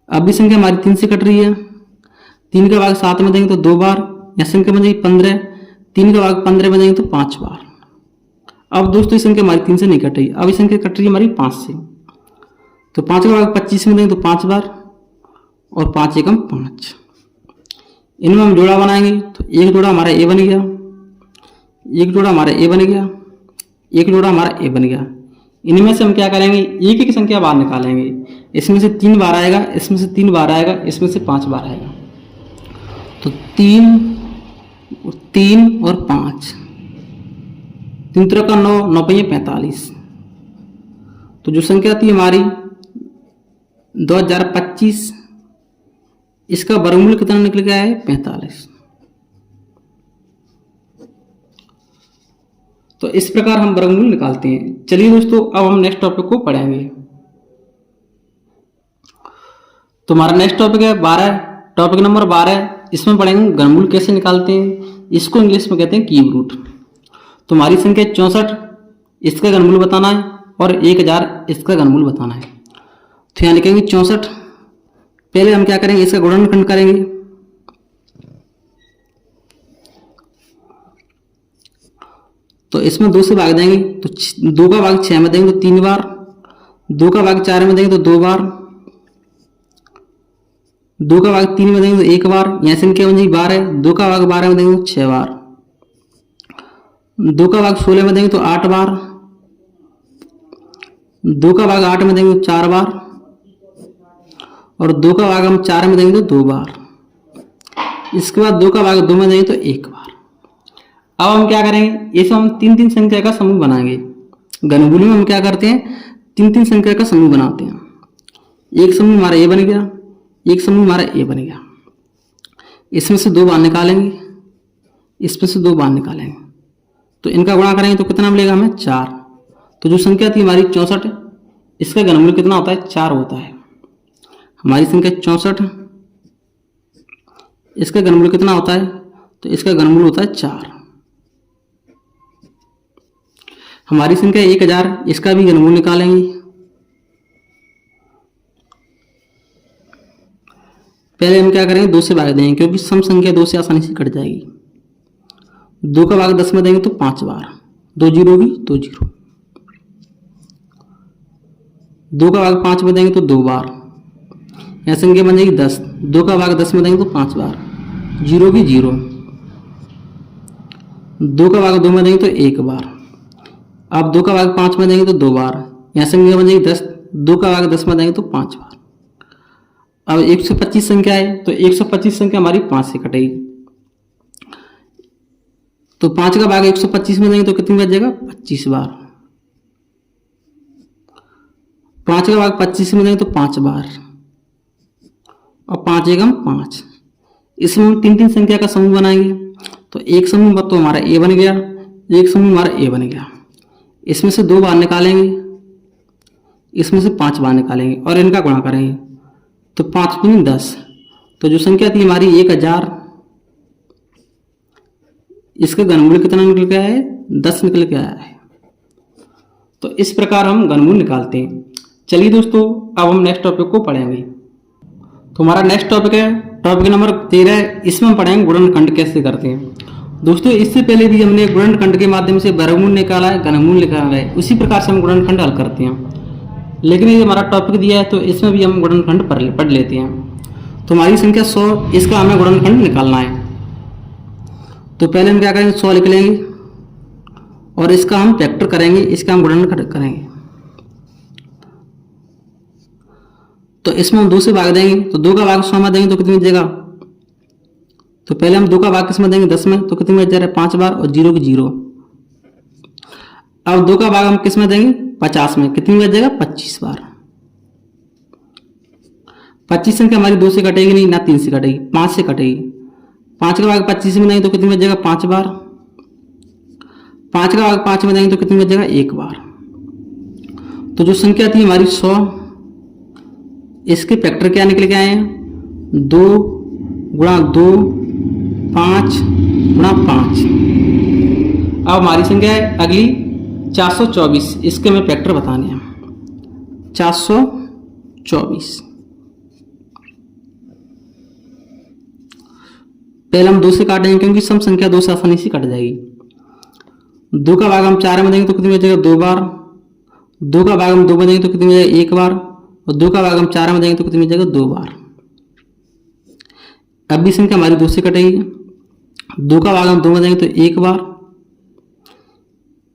अभी संख्या हमारी 3 से कट रही है। 3 का भाग 7 में देंगे तो 2 बार, यह संख्या बन जाएगी 15। 3 का भाग 15 में देंगे तो 5 बार। अब दोस्तों ये संख्या हमारी 3 से नहीं कट रही, अब ये संख्या कट रही है हमारी 5 से। तो 5 का भाग 25 में देंगे तो 5 बार, और 5 एकम 5। इनमें हम जोड़ा बनाएंगे तो एक जोड़ा हमारा ए बन गया, एक जोड़ा हमारा ए बन गया, एक जोड़ा हमारा ए बन गया। इनमें से हम क्या करेंगे, एक एक संख्या बाहर निकालेंगे। इसमें से 3 बार आएगा, इसमें से 3 बार आएगा, इसमें से 5 बार आएगा। तो 3 और 5, 3 3 का 9, 9 5 45। तो जो संख्या थी हमारी 2025, इसका वर्गमूल कितना निकल गया है 45। तो इस प्रकार हम वर्गमूल निकालते हैं। चलिए दोस्तों अब हम नेक्स्ट टॉपिक को पढ़ेंगे। तो हमारा नेक्स्ट टॉपिक है 12, टॉपिक नंबर 12। इसमें पढ़ेंगे घनमूल कैसे निकालते हैं। इसको इंग्लिश में कहते हैं क्यूब रूट। तो हमारी संख्या 64, इसका घनमूल बताना है, और 1000 इसका घनमूल बताना है। तो यहाँ लिखेंगे 64। पहले हम क्या करेंगे, इसका गुणनखंड करेंगे। तो इसमें 2 से भाग देंगे, तो 2 का भाग 6 में देंगे तो 3 बार, 2 का भाग 4 में देंगे तो 2 बार, 2 का भाग 3 में देंगे तो 1 बार, यहाँ संख्या बन जाएगी 12, 2 का भाग 12 में देंगे तो 6 बार, 2 का भाग 16 में देंगे तो 8 बार, 2 का भाग 8 में देंगे तो 4 बार, और 2 का भाग हम 4 में देंगे तो 2 बार। इसके बाद 2 का भाग 2 में देंगे तो 1 बार। अब हम क्या करेंगे, इसमें हम 3-3 संख्या का समूह बनाएंगे। घनमूल में हम क्या करते हैं, 3-3 संख्या का समूह बनाते हैं। एक समूह हमारा ए बन गया, एक समूह हमारा ए बन गया। इसमें से 2 बार निकालेंगे, इसमें से 2 बार निकालेंगे, तो इनका गुणा करेंगे तो कितना मिलेगा हमें, 4। तो जो संख्या थी हमारी 64, इसका घनमूल कितना होता है, 4 होता है। हमारी संख्या 64, इसका घनमूल कितना होता है, तो इसका घनमूल होता है 4। हमारी संख्या 1000, इसका भी घनमूल निकालेंगे। पहले हम क्या करेंगे, 2 से भाग देंगे, क्योंकि सम संख्या 2 से आसानी से कट जाएगी। 2 का भाग 10 में देंगे तो 5 बार, 2 जीरो भी 2 जीरो। 2 का भाग 5 में देंगे तो 2 बार, यह संख्या बन जाएगी 10। 2 का भाग 10 में देंगे तो 5 बार, जीरो भी जीरो। 2 का भाग 2 में देंगे तो 1 बार। अब 2 का भाग 5 में देंगे तो 2 बार, यह संख्या बन जाएगी 10। 2 का भाग 10 में देंगे तो 5 बार। अब 125 संख्या है, तो 125 संख्या हमारी 5 से कटेगी, तो 5 का भाग 125 में देंगे तो कितनी बच जाएगा, 25 बार। 5 का भाग 25 में देंगे तो 5 बार, और 5 एकम 5। इसमें हम 3-3 संख्या का समूह बनाएंगे, तो एक समूह तो हमारा ए बन गया, एक समूह हमारा ए बन गया। इसमें से 2 बार निकालेंगे, इसमें से 5 बार निकालेंगे, और इनका गुणा करेंगे, तो 5 दूनी 10। तो जो संख्या थी हमारी 1000, इसका घनमूल कितना निकल के आया है, 10 निकल के आया है। तो इस प्रकार हम घनमूल निकालते हैं। चलिए दोस्तों, अब हम नेक्स्ट टॉपिक को पढ़ेंगे। तो हमारा नेक्स्ट टॉपिक है टॉपिक नंबर 13। इसमें हम पढ़ेंगे गुणनखंड कैसे करते हैं। दोस्तों, इससे पहले भी हमने गुणनखंड के माध्यम से वर्गमूल निकाला है, घनमूल निकाला है, उसी प्रकार से हम गुणनखंड हल करते हैं। लेकिन ये हमारा टॉपिक दिया है, तो इसमें भी हम गुणनखंड पढ़ लेते हैं। तो हमारी संख्या 100, इसका हमें गुणनखंड निकालना है। तो पहले हम क्या करेंगे, 100 लिख लेंगे, और इसका हम फैक्टर करेंगे, इसका हम गुणनखंड करेंगे। तो इसमें हम 2 से भाग देंगे, तो 2 का भाग 100 में देंगे तो कितनी बचेगा, तो पहले हम 2 का भाग किसमें देंगे, 10 में, तो कितनी बच जा रहा है, 5 बार, और जीरो की जीरो। अब 2 का भाग हम किसमें देंगे, 50 में, कितनी बच जाएगा, 25 बार। 25 संख्या हमारी 2 से कटेगी नहीं, ना 3 से कटेगी, 5 से कटेगी। 5 का भाग 25 में देंगे तो कितनी बच जाएगा, 5 बार। 5 का भाग 5 में देंगे तो कितनी बच जाएगा, 1 बार। तो जो संख्या थी हमारी 100, इसके फैक्टर क्या निकल के आए हैं, 2 गुणा 2, 5 गुणा 5। अब हमारी संख्या है अगली 424, इसके हमें फैक्टर बताने हैं। 424 पहले हम 2 से काटेंगे, क्योंकि सम संख्या 2 से आसानी से कट जाएगी। 2 का भाग हम 4 में देंगे तो कितनी बचेगा, 2 बार। 2 का भाग हम 2 में देंगे तो कितनी बचेगा, 1 बार, और 2 का भाग हम 4 में देंगे तो कितनी बचेगा, 2 बार। अब भी संख्या हमारी 2 से कटेगी। 2 का भाग हम 2 में देंगे तो 1 बार।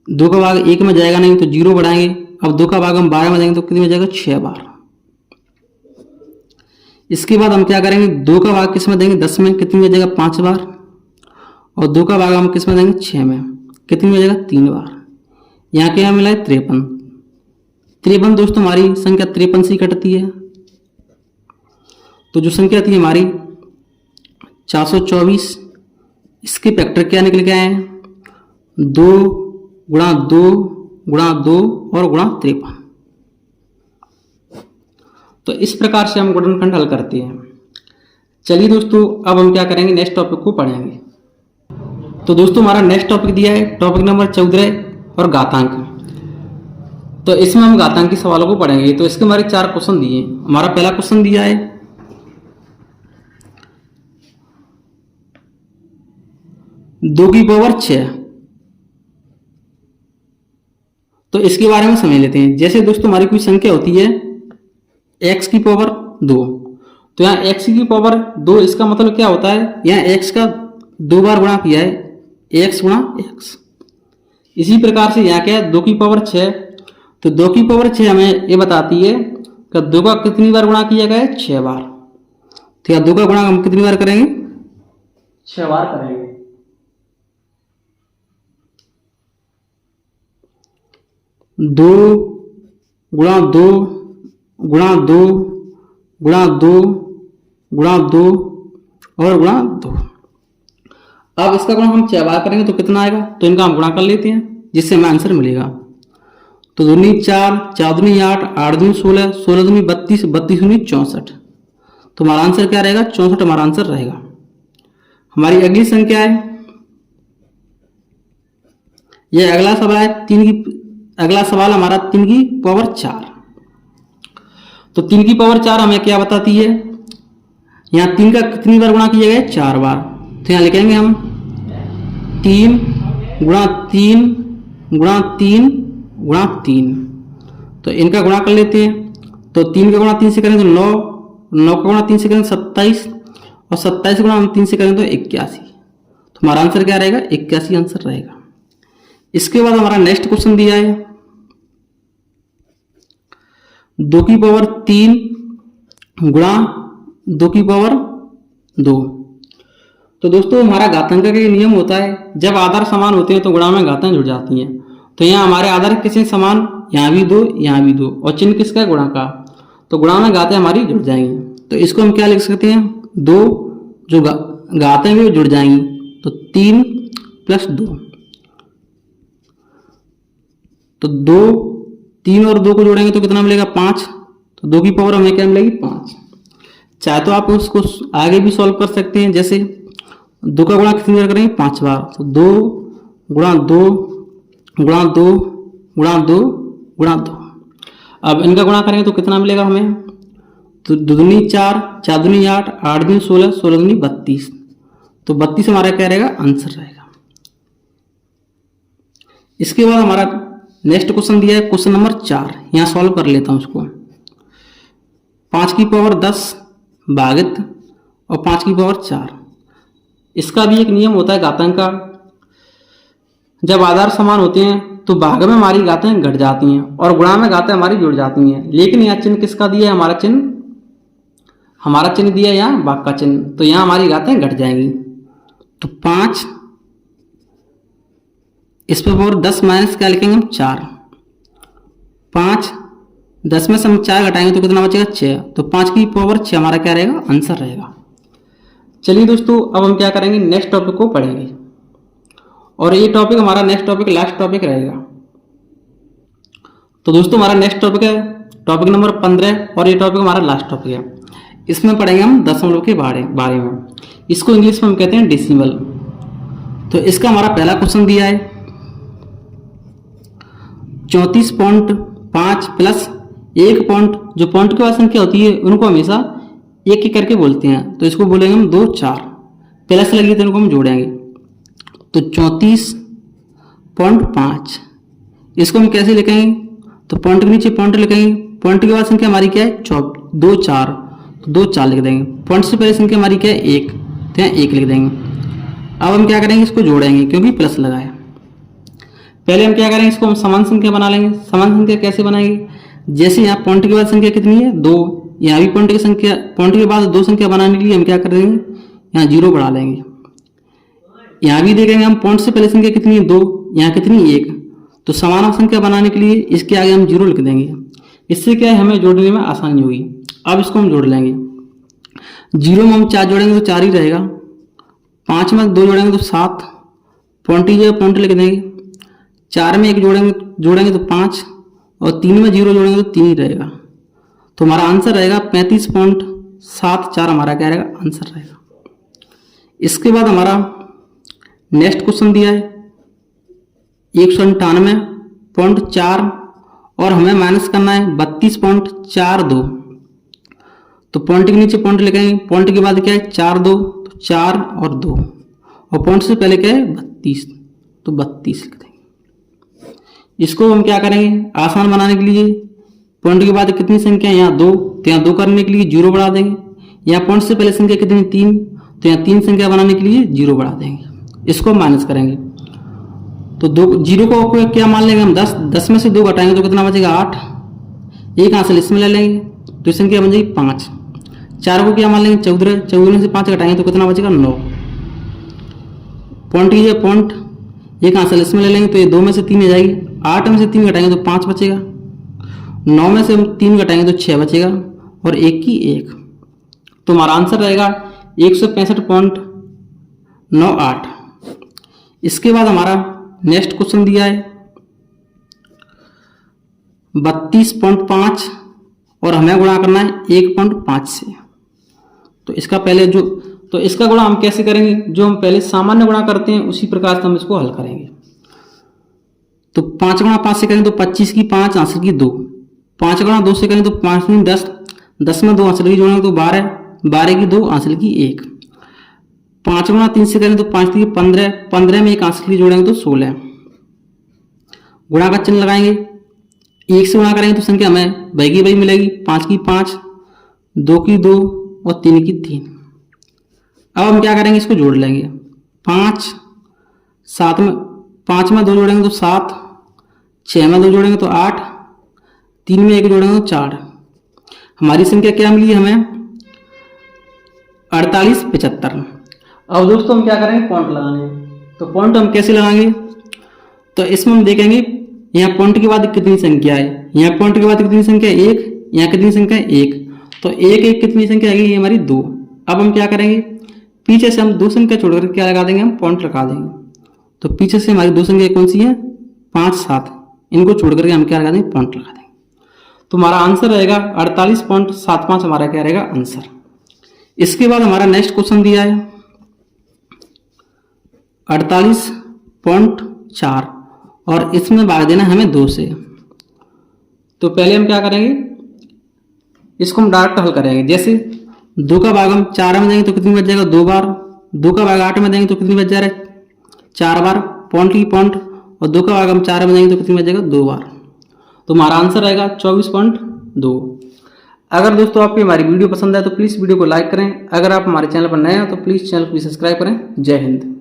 2 का भाग 1 में जाएगा नहीं, तो जीरो बढ़ाएंगे। अब 2 का भाग हम 12 में देंगे तो कितनी बचेगा, 6 बार। इसके बाद हम क्या करेंगे, 2 का भाग किस में देंगे, 10 में, कितनी बचेगा, 5 बार। और 2 का भाग हम किस में देंगे, 6 में, कितनी बचेगा, 3 बार। यहाँ क्या मिला है, 53। 53 दोस्तों हमारी संख्या 53 से कटती है। तो जो संख्या थी हमारी 424, इसके फैक्टर क्या निकल के आए हैं, 2 गुणा 2 गुणा 2 और गुणा 53। तो इस प्रकार से हम गुणनखंड हल करते हैं। चलिए दोस्तों, अब हम क्या करेंगे, नेक्स्ट टॉपिक को पढ़ेंगे। तो दोस्तों हमारा नेक्स्ट टॉपिक दिया है टॉपिक नंबर 14 और घातांक। तो इसमें हम घातांक के सवालों को पढ़ेंगे। तो इसके हमारे 4 क्वेश्चन दिए। हमारा पहला क्वेश्चन दिया है 2 की पावर 6, तो इसके बारे में समझ लेते हैं। जैसे दोस्तों हमारी कोई संख्या होती है x की पावर 2, तो यहाँ x की पावर 2 इसका मतलब क्या होता है, यहाँ x का 2 बार गुणा किया है, x गुणा x। इसी प्रकार से यहाँ क्या है 2 की पावर 6, तो 2 की पावर 6 हमें ये बताती है कि 2 का कितनी बार गुणा किया गया है, 6 बार। तो यहाँ 2 का गुणा हम कितनी बार करेंगे, 6 बार करेंगे। दो गुणा 2 गुणा 2 गुणा 2 गुणा 2 और गुणा 2। अब इसका गुणा हम 6 बार करेंगे तो कितना आएगा, तो इनका हम गुणा कर लेते हैं जिससे हमें आंसर मिलेगा। तो 2 दूनी 4, 4 दूनी 8, 8 दूनी 16, 16 दूनी 32, 32 दूनी 64। तो हमारा आंसर क्या रहेगा, 64 हमारा आंसर रहेगा। हमारी अगली संख्या है, यह अगला सवाल है अगला सवाल हमारा 3 की पावर 4। तो 3 की पावर 4 हमें क्या बताती है, यहाँ 3 का कितनी बार गुणा किया गया है, 4 बार। तो यहाँ लिखेंगे हम 3 गुणा 3 गुणा 3 गुणा 3। तो इनका गुणा कर लेते हैं। तो 3 का गुणा 3 से करें तो 9, 9 का गुणा 3 से करें तो 27, और 27 गुणा 3 से करें तो 81। तो हमारा आंसर क्या रहेगा, 81 आंसर रहेगा। इसके बाद हमारा नेक्स्ट क्वेश्चन दिया है 2 की पावर 3 गुणा 2 की पावर 2। तो दोस्तों हमारा घातांक का ये नियम होता है, जब आधार समान होते हैं तो गुणा में घातांक जुड़ जाती हैं। तो यहाँ हमारे आधार किसी समान, यहाँ भी 2 यहाँ भी 2, और चिन्ह किसका है, गुणा का। तो गुणा में घातें हमारी जुड़ जाएंगी। तो इसको हम क्या लिख सकते हैं, 2 जो घातें भी जुड़ जाएंगी, तो 3 प्लस 2। तो 2 3 और 2 को जोड़ेंगे तो कितना मिलेगा, 5। तो 2 की पावर हमें क्या मिलेगी, 5। चाहे तो आप उसको आगे भी सॉल्व कर सकते हैं, जैसे 2 का गुणा कितनी बार करेंगे, 5 बार। तो 2 गुणा 2 गुणा 2 गुणा 2 गुणा 2। अब इनका गुणा करेंगे तो कितना मिलेगा हमें, तो 2 दूनी 4, 4 दूनी 8, 8 दूनी 16, 16 दूनी 32। तो 32 हमारा क्या रहेगा, आंसर रहेगा। इसके बाद हमारा नेक्स्ट क्वेश्चन दिया है क्वेश्चन नंबर 4। यहाँ सॉल्व कर लेता हूँ उसको। 5 की पावर 10 भागित और 5 की पावर 4। इसका भी एक नियम होता है घातांक का, जब आधार समान होते हैं तो भाग में हमारी घातें घट जाती हैं और गुणा में घातें हमारी जुड़ जाती हैं। लेकिन यहाँ चिन्ह किसका दिया है, हमारा चिन्ह दिया है यहाँ भाग का चिन्ह, तो यहाँ हमारी घातें घट जाएंगी। तो 5 इस पे पावर 10 माइनस क्या लिखेंगे हम, 4। 5 10 में से हम 4 घटाएंगे तो कितना बचेगा, 6। तो 5 की पावर 6 हमारा क्या रहेगा, आंसर रहेगा। चलिए दोस्तों अब हम क्या करेंगे, नेक्स्ट टॉपिक को पढ़ेंगे, और ये टॉपिक हमारा नेक्स्ट टॉपिक लास्ट टॉपिक रहेगा। तो दोस्तों हमारा नेक्स्ट टॉपिक है टॉपिक नंबर 15, और ये टॉपिक हमारा लास्ट टॉपिक है। इसमें पढ़ेंगे हम दशमलव के बारे में। इसको इंग्लिश में हम कहते हैं डेसिमल। तो इसका हमारा पहला क्वेश्चन दिया है 34.5 प्लस 1 पॉइंट, जो पॉइंट के बाद संख्या होती है उनको हमेशा एक एक करके बोलते हैं, तो इसको बोलेंगे हम 2 4, प्लस लगी तो इनको हम जोड़ेंगे। तो 34.5 इसको हम कैसे लिखेंगे, तो पॉइंट के नीचे पॉइंट लिखेंगे, पॉइंट के बाद संख्या हमारी क्या है, 2 4, तो 2 4 लिख देंगे। पॉइंट से पहले संख्या हमारी क्या है, 1, तो यहाँ 1 लिख देंगे। अब हम क्या करेंगे, इसको जोड़ेंगे क्योंकि प्लस लगा है। पहले हम क्या करेंगे, इसको हम समान संख्या बना लेंगे। समान संख्या कैसे बनाएंगे, जैसे यहाँ पॉइंट के बाद संख्या कितनी है, 2, यहाँ भी पॉइंट की संख्या, पॉइंट के बाद 2 संख्या बनाने के लिए हम क्या कर देंगे, यहाँ 0 बढ़ा लेंगे। यहाँ भी देखेंगे हम पॉइंट से पहले संख्या कितनी है, 2, यहाँ कितनी, 1, तो समान संख्या बनाने के लिए इसके आगे हम 0 लिख देंगे। इससे क्या है, हमें जोड़ने में आसानी होगी। अब इसको हम जोड़ लेंगे। 0 में हम 4 जोड़ेंगे तो 4 ही रहेगा, 5 में 2 जोड़ेंगे तो 7, पॉइंट की जगह पॉइंट लिख देंगे। 4 में 1 जोड़ेंगे तो 5, और 3 में 0 जोड़ेंगे तो 3 ही रहेगा। तो हमारा आंसर रहेगा 35.74 हमारा क्या रहेगा, आंसर रहेगा। इसके बाद हमारा नेक्स्ट क्वेश्चन दिया है 198.4, और हमें माइनस करना है 32.42। तो पॉइंट के नीचे पॉइंट लिखेंगे, पॉइंट के बाद क्या है, 4 2, तो 4 और 2, और पॉइंट से पहले क्या है, 32, तो 32 लिख देंगे। इसको हम क्या करेंगे आसान बनाने के लिए, पॉइंट के बाद कितनी संख्या है यहाँ 2, तो यहाँ 2 करने के लिए 0 बढ़ा देंगे। यहाँ पॉइंट से पहले संख्या कितनी 3, तो यहाँ 3 संख्या बनाने के लिए 0 बढ़ा देंगे। इसको माइनस करेंगे तो 0 को क्या मान लेंगे हम 10, 10 में से 2 घटाएंगे तो कितना बचेगा 8, एक हासिल इसमें ले लेंगे तो संख्या बन जाएगी 5। 4 को क्या मान लेंगे 14, 14 में से 5 घटाएंगे तो कितना बचेगा 9। पॉइंट की है पॉइंट, एक हासिल इसमें ले लेंगे तो ये 2 में से 3 हो जाएगी, 8 में से 3 घटाएंगे तो 5 बचेगा, 9 में से हम 3 घटाएंगे तो 6 बचेगा और 1 की 1। तो हमारा आंसर रहेगा 165.98। इसके बाद हमारा नेक्स्ट क्वेश्चन दिया है 32.5 और हमें गुणा करना है 1.5 से। तो इसका पहले तो इसका गुणा हम कैसे करेंगे, जो हम पहले सामान्य गुणा करते हैं उसी प्रकार से हम इसको हल करेंगे। तो 5 गुणा 5 से करेंगे तो 25 की 5 आंसर की 2, 5 गुणा 2 से करेंगे तो 5 में 10, 10 में 2 आंसर की जोड़ेंगे तो 12, 12 की 2 आंसर की 1, 5 गुणा 3 से करेंगे तो 5 की 15, 15 में 1 आंसर की जोड़ेंगे तो 16। गुणा का चिन्ह लगाएंगे, 1 से गुणा करेंगे तो संख्या हमें वही की वही मिलेगी, 5 की 5, 2 की 2 और 3 की 3। अब हम क्या करेंगे इसको जोड़ लेंगे, 5 7 में 5 में 2 जोड़ेंगे तो 7, 6 में 2 जोड़ेंगे तो 8, 3 में 1 जोड़ेंगे तो 4। हमारी संख्या क्या मिली हमें 4875। अब दोस्तों हम क्या करेंगे पॉइंट लगाएंगे। तो पॉइंट हम कैसे लगाएंगे, तो इसमें हम देखेंगे यहाँ पॉइंट के बाद कितनी संख्या है, यहाँ पॉइंट के बाद कितनी संख्या है 1, यहाँ कितनी संख्या है 1, तो 1 1 कितनी संख्या आएगी, ये हमारी 2। अब हम क्या करेंगे पीछे से हम 2 संख्या छोड़कर क्या लगा देंगे, हम पॉइंट लगा देंगे। तो पीछे से हमारी 2 संख्या कौन सी है 5 7, इनको छोड़ करके हम क्या लगा देंगे पॉइंट लगा देंगे। तो हमारा आंसर रहेगा 48.75 हमारा क्या रहेगा आंसर। इसके बाद हमारा नेक्स्ट क्वेश्चन दिया है 48.4 और इसमें भाग देना हमें 2 से। तो पहले हम क्या करेंगे इसको हम डायरेक्ट हल करेंगे। जैसे 2 का भाग हम 4 में देंगे तो कितनी बच जाएगा 2 बार, 2 का भाग 8 में देंगे तो कितनी बच जा रहा है 4 बार, पॉइंट की पॉइंट, और 2 का भाग हम 4 में देंगे तो कितनी बच जाएगा 2 बार। तो हमारा आंसर रहेगा 24.2। अगर दोस्तों आपको हमारी वीडियो पसंद आए तो प्लीज़ वीडियो को लाइक करें। अगर आप हमारे चैनल पर नए हैं तो प्लीज़ चैनल को सब्सक्राइब करें। जय हिंद।